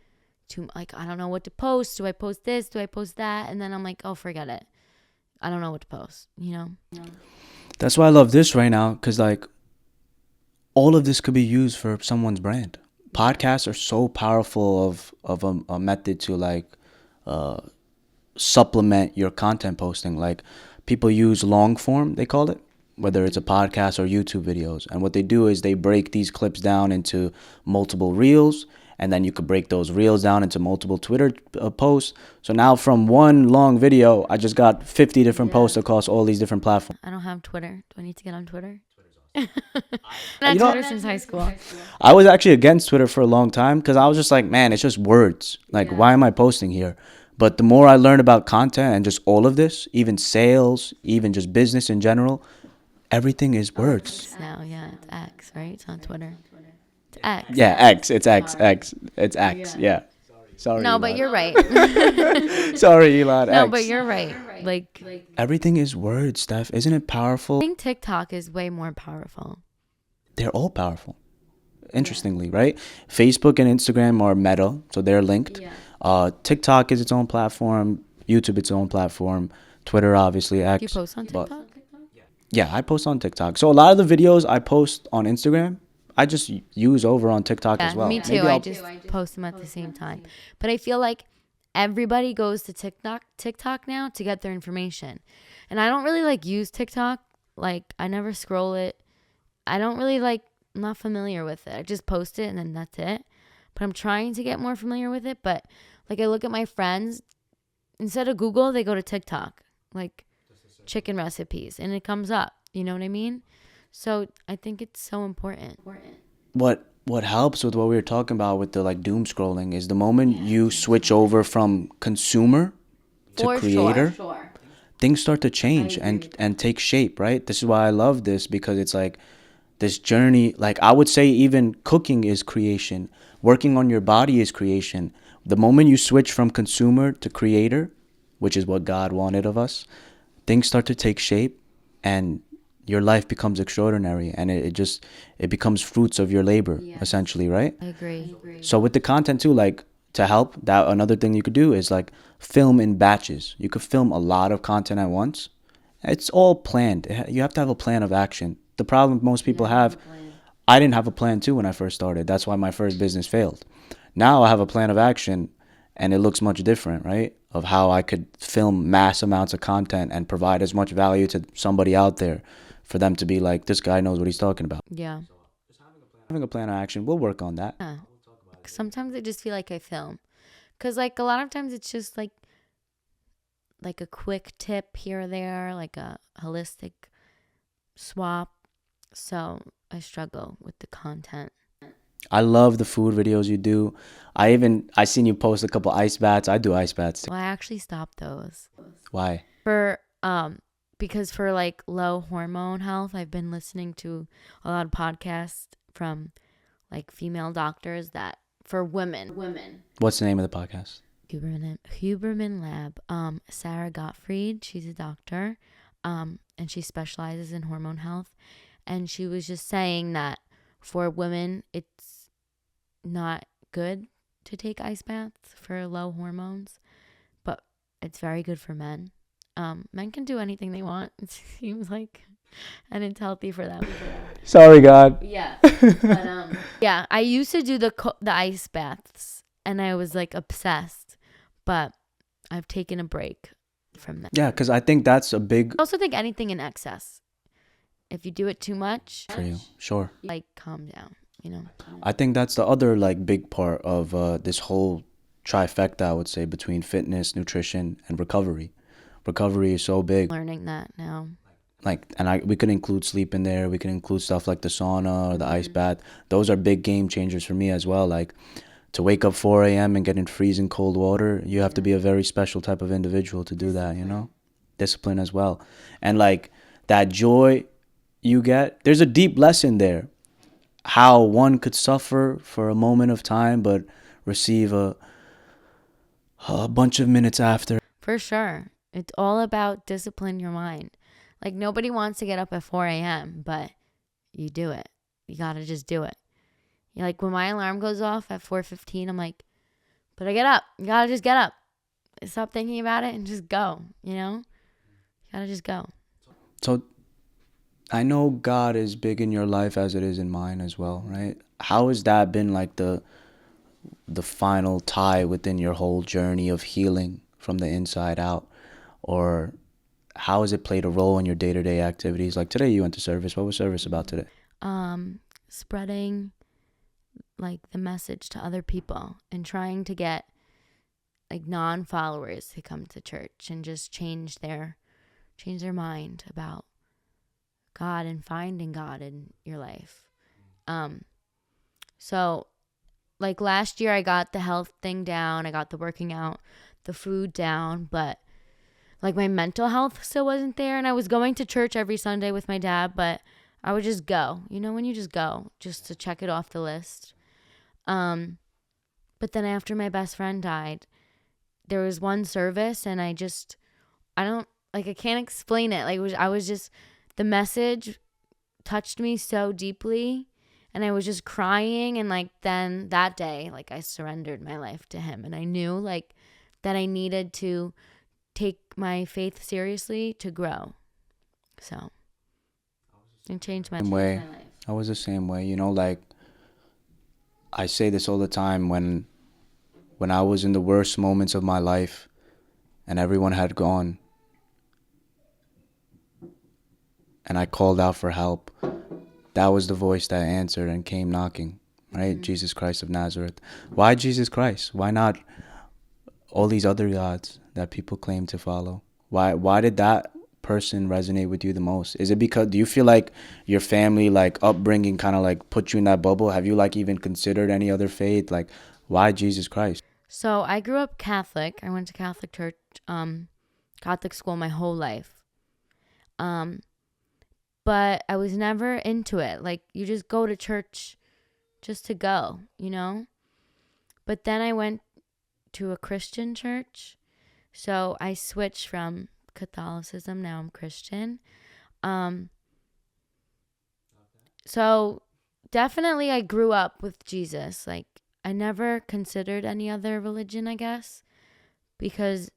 I don't know what to post. Do I post this? Do I post that? And then I'm like, oh, forget it. I don't know what to post, you know? That's why I love this right now, because like all of this could be used for someone's brand. Podcasts are so powerful of a method to like supplement your content posting. Like people use long form, they call it, whether it's a podcast or YouTube videos. And what they do is they break these clips down into multiple reels, and then you could break those reels down into multiple Twitter posts. So now from one long video, I just got 50 different posts across all these different platforms. I don't have Twitter. Do I need to get on Twitter? Not You know, Twitter since high school. I was actually against Twitter for a long time because I was just like, man, it's just words. Like, why am I posting here? But the more I learned about content and just all of this, even sales, even just business in general, everything is words. Now, yeah, it's X, right? It's on Twitter. It's X. Yeah, X. It's X. X. It's X. Yeah. Sorry. No, Elon. but you're right. Sorry, Elon. No, X. but you're right. Like, Everything is words, Steph. Isn't it powerful? I think TikTok is way more powerful. They're all powerful. Interestingly, right? Facebook and Instagram are meta, so they're linked. TikTok is its own platform. YouTube its own platform. Twitter, obviously, X. Do you post on but- TikTok? Yeah, I post on TikTok. So a lot of the videos I post on Instagram, I just use over on TikTok as well. Me too. Maybe I I'll- just post them at the same time. But I feel like everybody goes to TikTok now to get their information. And I don't really like use TikTok. Like I never scroll it. I don't really like, I'm not familiar with it. I just post it and then that's it. But I'm trying to get more familiar with it. But like I look at my friends, instead of Google, they go to TikTok. Like chicken recipes and it comes up. You know what I mean? So I think it's so important. What helps with what we were talking about with the like doom scrolling is the moment you switch over from consumer to For creator, sure. things start to change and take shape, right? This is why I love this, because it's like this journey. Like I would say even cooking is creation. Working on your body is creation. The moment you switch from consumer to creator, which is what God wanted of us, things start to take shape and your life becomes extraordinary, and it becomes fruits of your labor, essentially, right? I agree. So with the content too, like to help, that another thing you could do is like film in batches. You could film a lot of content at once. It's all planned. You have to have a plan of action. The problem most people have, I didn't have a plan too when I first started. That's why my first business failed. Now I have a plan of action, and it looks much different, right? Of how I could film mass amounts of content and provide as much value to somebody out there for them to be like, this guy knows what he's talking about. Yeah. Having a plan of action, we'll work on that. Yeah. Sometimes I just feel like I film. Because, like, a lot of times it's just, like a quick tip here or there, like a holistic swap. So I struggle with the content. I love the food videos you do. I seen you post a couple ice baths. I do ice baths too. Well, I actually stopped those. Why? Because for, like, low hormone health, I've been listening to a lot of podcasts from, like, female doctors that for women. What's the name of the podcast? Huberman Lab. Sarah Gottfried, she's a doctor, and she specializes in hormone health. And she was just saying that for women, it's not good to take ice baths for low hormones, but it's very good for men. Men can do anything they want, it seems like, and it's healthy for them. Sorry, God. Yeah. But, yeah, I used to do the ice baths, and I was like obsessed, but I've taken a break from that. Yeah, because I think that's a big I also think anything in excess, if you do it too much, for you. Sure. like calm down, you know. I think that's the other like big part of this whole trifecta, I would say, between fitness, nutrition, and recovery. Recovery is so big. Learning that now. Like, and we could include sleep in there. We could include stuff like the sauna or the ice bath. Those are big game changers for me as well. Like, to wake up 4 a.m. and get in freezing cold water, you have to be a very special type of individual to do that, you know? Discipline as well. And like that joy you get, there's a deep lesson there. How one could suffer for a moment of time but receive a bunch of minutes after. For sure. It's all about discipline your mind. Like nobody wants to get up at 4 a.m., but you do it. You gotta just do it. You're like when my alarm goes off at 4:15, I'm like, but I get up. You gotta just get up. Stop thinking about it and just go. You gotta just go. So I know God is big in your life as it is in mine as well, right? How has that been like the final tie within your whole journey of healing from the inside out? Or how has it played a role in your day-to-day activities? Like today you went to service. What was service about today? Spreading like the message to other people and trying to get like non-followers to come to church and just change their mind about God and finding God in your life. So like last year I got the health thing down, I got the working out, the food down, but like my mental health still wasn't there. And I was going to church every Sunday with my dad, but I would just go, when you just go just to check it off the list. But then after my best friend died, there was one service and I can't explain it. Like I was just, the message touched me so deeply and I was just crying. And like, then that day, like I surrendered my life to him and I knew like that I needed to take my faith seriously to grow. So it changed my Way. life. I was the same way, like I say this all the time when I was in the worst moments of my life and everyone had gone and I called out for help, that was the voice that answered and came knocking, right? Mm-hmm. Jesus Christ of Nazareth. Why Jesus Christ? Why not all these other gods that people claim to follow? Why did that person resonate with you the most? Is it because, do you feel like your family like upbringing kind of like put you in that bubble? Have you like even considered any other faith? Like why Jesus Christ? So I grew up Catholic. I went to Catholic church, Catholic school my whole life. But I was never into it. Like you just go to church just to go, But then I went to a Christian church. So I switched from Catholicism. Now I'm Christian. So definitely I grew up with Jesus. Like I never considered any other religion, I guess, because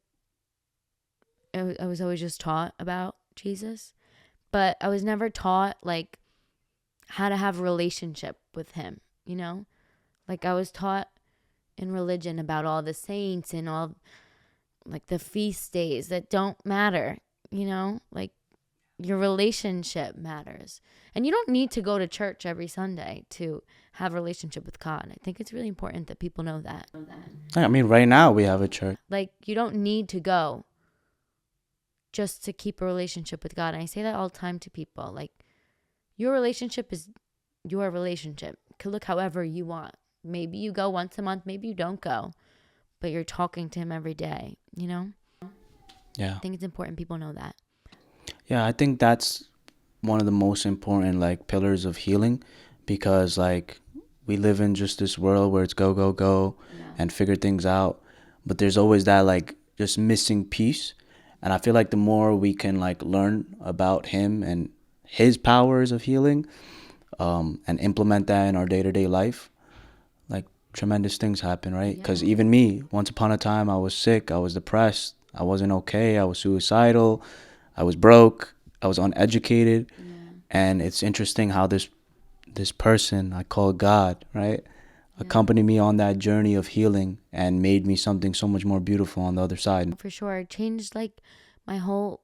I was always just taught about Jesus. But I was never taught like how to have a relationship with him, Like I was taught in religion about all the saints and all like the feast days that don't matter, Like your relationship matters. And you don't need to go to church every Sunday to have a relationship with God. I think it's really important that people know that. I mean, right now we have a church. Like you don't need to go just to keep a relationship with God. And I say that all the time to people. Like your relationship is your relationship. It could look however you want. Maybe you go once a month, maybe you don't go, but you're talking to him every day, Yeah. I think it's important people know that. Yeah, I think that's one of the most important like pillars of healing, because like we live in just this world where it's go go go and figure things out, but there's always that like just missing piece. And I feel like the more we can like learn about him and his powers of healing, and implement that in our day-to-day life, like tremendous things happen, right? Because even me, once upon a time, I was sick, I was depressed, I wasn't okay, I was suicidal, I was broke, I was uneducated. And it's interesting how this person I call God, right, accompanied me on that journey of healing and made me something so much more beautiful on the other side. For sure. It changed like my whole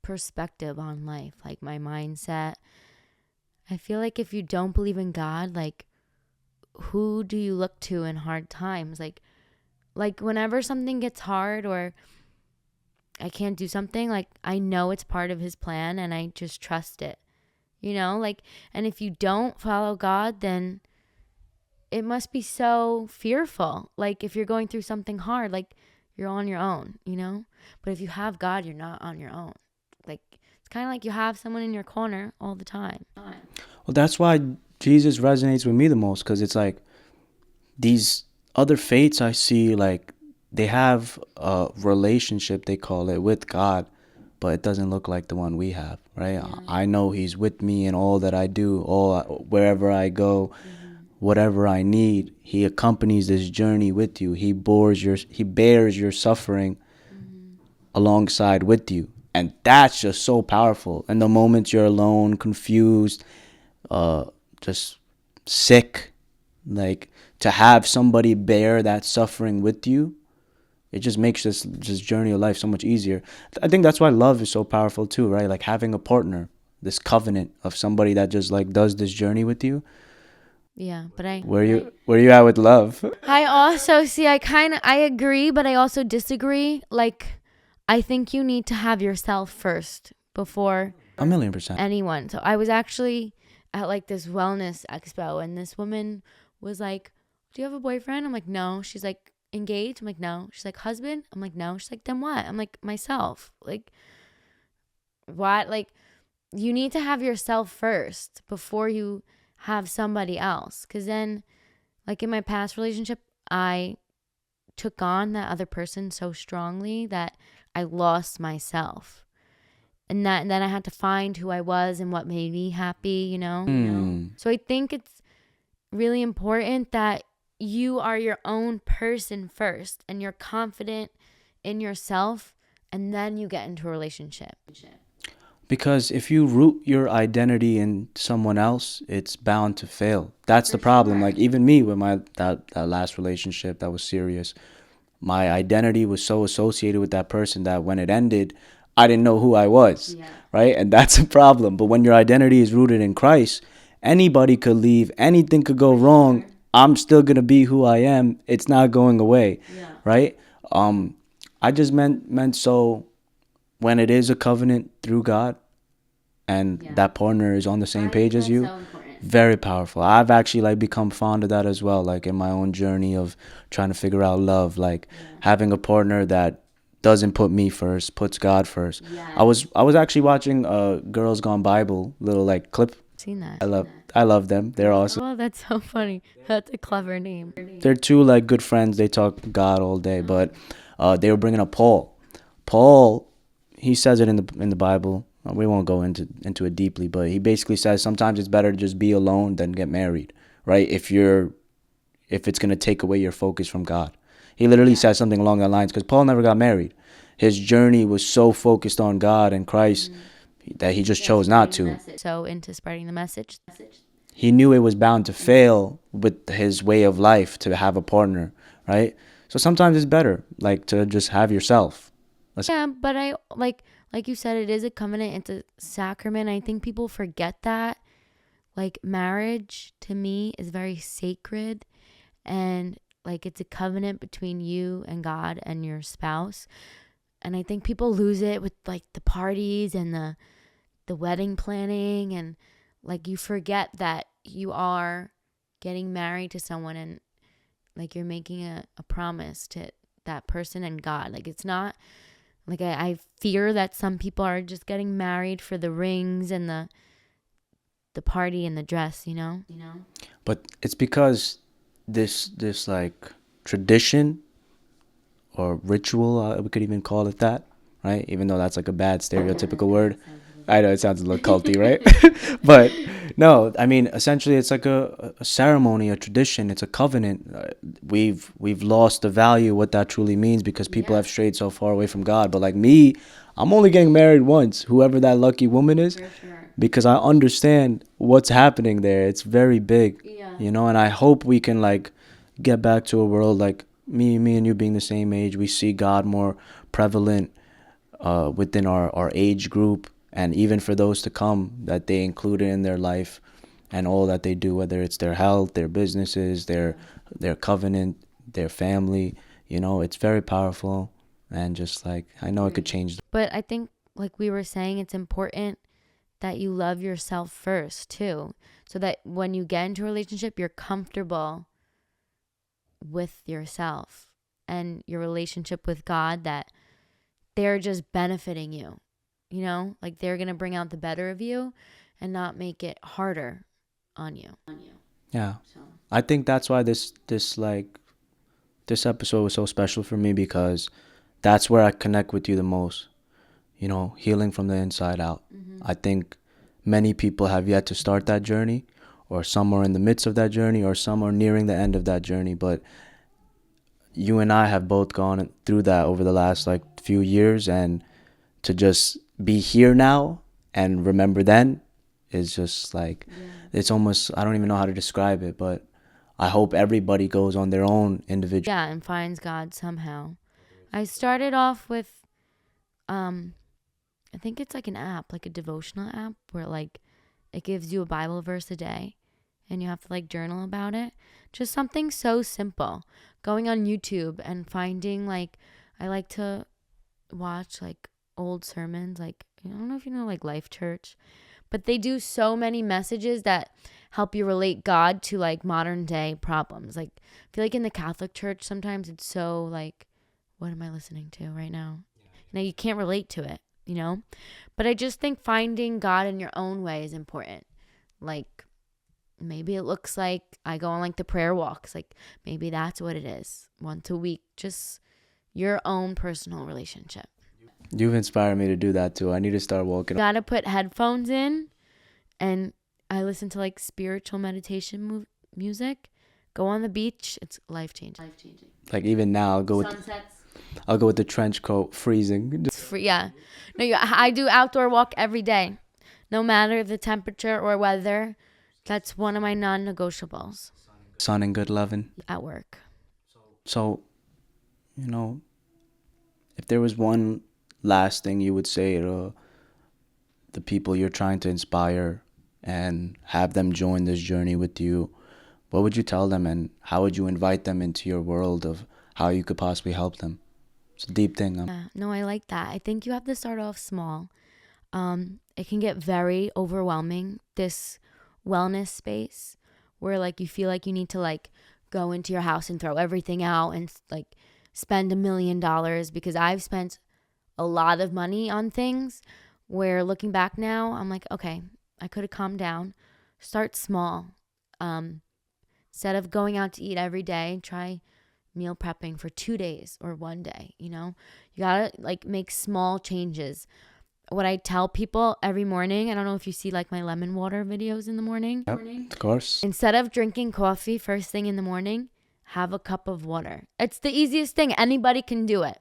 perspective on life, like my mindset. I feel like if you don't believe in God, like who do you look to in hard times? Like whenever something gets hard or I can't do something, like I know it's part of his plan and I just trust it. Like, and if you don't follow God, then it must be so fearful. Like if you're going through something hard, like you're on your own, But if you have God, you're not on your own. Like it's kind of like you have someone in your corner all the time. Well, that's why Jesus resonates with me the most, because it's like these other faiths I see, like they have a relationship, they call it, with God, but it doesn't look like the one we have, right? I know he's with me in all that I do, all wherever I go, whatever I need. He accompanies this journey with you. He bears your suffering alongside with you. And that's just so powerful. And the moments you're alone, confused, uh, just sick, like to have somebody bear that suffering with you, it just makes this journey of life so much easier. I think that's why love is so powerful too, right? Like having a partner, this covenant of somebody that just like does this journey with you. Yeah, but I Where you at with love? I also see I agree, but I also disagree. Like I think you need to have yourself first before 1,000,000%. anyone. So I was actually at like this wellness expo and this woman was like, "Do you have a boyfriend?" I'm like, "No." She's like, "Engaged?" I'm like, "No." She's like, "Husband?" I'm like, "No." She's like, "Then what?" I'm like, "Myself." Like, what? Like you need to have yourself first before you have somebody else. Cuz then like in my past relationship, I took on that other person so strongly that I lost myself. And then I had to find who I was and what made me happy, you know? Hmm. So I think it's really important that you are your own person first and you're confident in yourself and then you get into a relationship. Because if you root your identity in someone else, it's bound to fail. That's the problem. Like even me with my that last relationship that was serious, my identity was so associated with that person that when it ended, I didn't know who I was, right? And that's a problem. But when your identity is rooted in Christ, anybody could leave, anything could go wrong. I'm still gonna be who I am. It's not going away, right? Um, I just meant so when it is a covenant through God and that partner is on the same page as you, very powerful. I've actually like become fond of that as well, like in my own journey of trying to figure out love, like having a partner that doesn't put me first, puts God first. I was actually watching Girls Gone Bible little like clip. Seen that. I love them. They're awesome. Oh, that's so funny. That's a clever name. They're two like good friends. They talk God all day, but they were bringing up Paul. Paul, he says it in the Bible. We won't go into it deeply, but he basically says sometimes it's better to just be alone than get married, right? If it's gonna take away your focus from God. He literally says something along that lines because Paul never got married. His journey was so focused on God and Christ that he just chose not to. So into spreading the message. He knew it was bound to fail with his way of life to have a partner, right? So sometimes it's better like to just have yourself. Yeah, but I like you said, it is a covenant, it's a sacrament. I think people forget that. Like marriage to me is very sacred and like it's a covenant between you and God and your spouse. And I think people lose it with like the parties and the wedding planning and like you forget that you are getting married to someone and like you're making a promise to that person and God. Like it's not like I fear that some people are just getting married for the rings and the party and the dress, you know? But it's because this like tradition or ritual, we could even call it that, right? Even though that's like a bad stereotypical word. I know it sounds a little culty, right? But no, I mean essentially it's like a ceremony, a tradition, it's a covenant. We've lost the value of what that truly means because people have strayed so far away from God. But like me, I'm only getting married once, whoever that lucky woman is, because I understand what's happening there. It's very big, and I hope we can like get back to a world like me and you being the same age. We see God more prevalent within our age group, and even for those to come, that they include it in their life and all that they do, whether it's their health, their businesses, their covenant, their family. It's very powerful, and just like I know it could change. But I think like we were saying, it's important that you love yourself first too. So that when you get into a relationship, you're comfortable with yourself and your relationship with God, that they're just benefiting you, like they're going to bring out the better of you and not make it harder on you. Yeah, I think that's why this episode was so special for me, because that's where I connect with you the most. healing from the inside out. I think many people have yet to start that journey, or some are in the midst of that journey, or some are nearing the end of that journey. But you and I have both gone through that over the last like few years, and to just be here now and remember then is just like, it's almost, I don't even know how to describe it, but I hope everybody goes on their own individual. Yeah, and finds God somehow. I started off with, I think it's like an app, like a devotional app where like it gives you a Bible verse a day and you have to like journal about it. Just something so simple. Going on YouTube and finding like, I like to watch like old sermons, like, I don't know if you know like Life Church, but they do so many messages that help you relate God to like modern day problems. Like, I feel like in the Catholic Church, sometimes it's so like, what am I listening to right now? You can't relate to it. But I just think finding God in your own way is important. Like, maybe it looks like I go on like the prayer walks. Like, maybe that's what it is. Once a week, just your own personal relationship. You've inspired me to do that too. I need to start walking. You gotta put headphones in, and I listen to like spiritual meditation music. Go on the beach. It's life changing. Like even now, I'll go with the trench coat, freezing. It's free, yeah. No, I do outdoor walk every day, no matter the temperature or weather. That's one of my non-negotiables. Sun and good loving. At work. So, if there was one last thing you would say to the people you're trying to inspire and have them join this journey with you, what would you tell them, and how would you invite them into your world of how you could possibly help them? It's a deep thing. Yeah, no, I like that. I think you have to start off small. It can get very overwhelming, this wellness space where like you feel like you need to like go into your house and throw everything out and like spend $1 million, because I've spent a lot of money on things where looking back now, I'm like, okay, I could have calmed down. Start small. Instead of going out to eat every day, try meal prepping for 2 days or 1 day. You gotta like make small changes. What I tell people every morning, I don't know if you see like my lemon water videos in the morning. Yep, of course. Instead of drinking coffee first thing in the morning, have a cup of water. It's the easiest thing. Anybody can do it.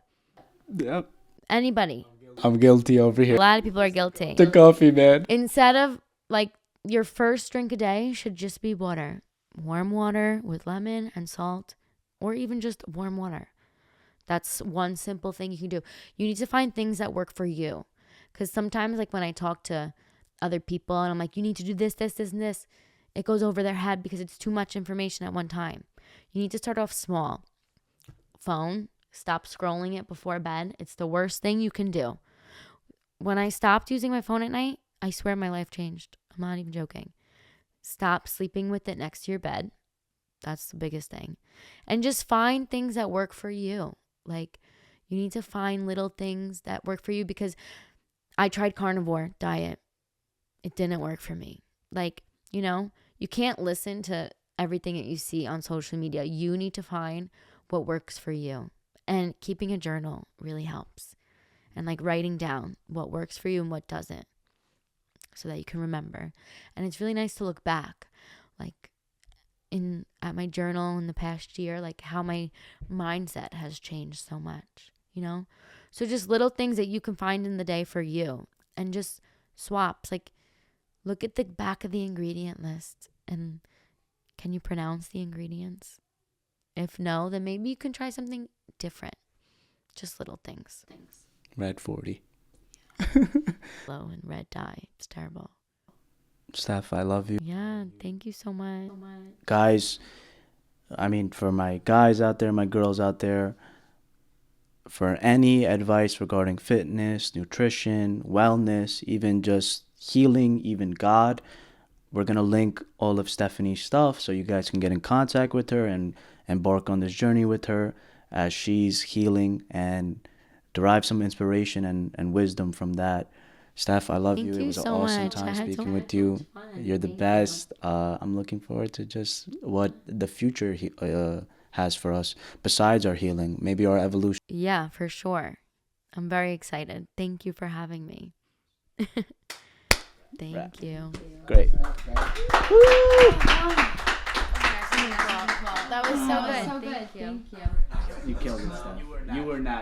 Yep. Anybody. I'm guilty over A here. lot of people are guilty. The coffee, man. Instead of like your first drink a day should just be water. Warm water with lemon and salt, or even just warm water. That's one simple thing you can do. You need to find things that work for you. Because sometimes like when I talk to other people and I'm like, you need to do this, this, this, and this, it goes over their head because it's too much information at one time. You need to start off small. Phone, stop scrolling it before bed. It's the worst thing you can do. When I stopped using my phone at night, I swear my life changed. I'm not even joking. Stop sleeping with it next to your bed. That's the biggest thing. And just find things that work for you. Like, you need to find little things that work for you, because I tried carnivore diet. It didn't work for me. Like, you can't listen to everything that you see on social media. You need to find what works for you. And keeping a journal really helps. And like writing down what works for you and what doesn't, so that you can remember. And it's really nice to look back, like at my journal in the past year, like how my mindset has changed so much, So just little things that you can find in the day for you, and just swaps. Like, look at the back of the ingredient list, and can you pronounce the ingredients? If no, then maybe you can try something different. Just little things. Red 40. Low and red dye. It's terrible. Steph, I love you. Yeah, thank you so much. Guys, for my guys out there, my girls out there, for any advice regarding fitness, nutrition, wellness, even just healing, even God, we're going to link all of Stephanie's stuff so you guys can get in contact with her and embark on this journey with her as she's healing, and derive some inspiration and wisdom from that. Steph, I love you. It was an awesome time speaking with you. You're the best. I'm looking forward to just what the future has for us besides our healing, maybe our evolution. Yeah, for sure. I'm very excited. Thank you for having me. Thank Right. you. Great. That was so good. Thank you. You killed it, Steph. You were not.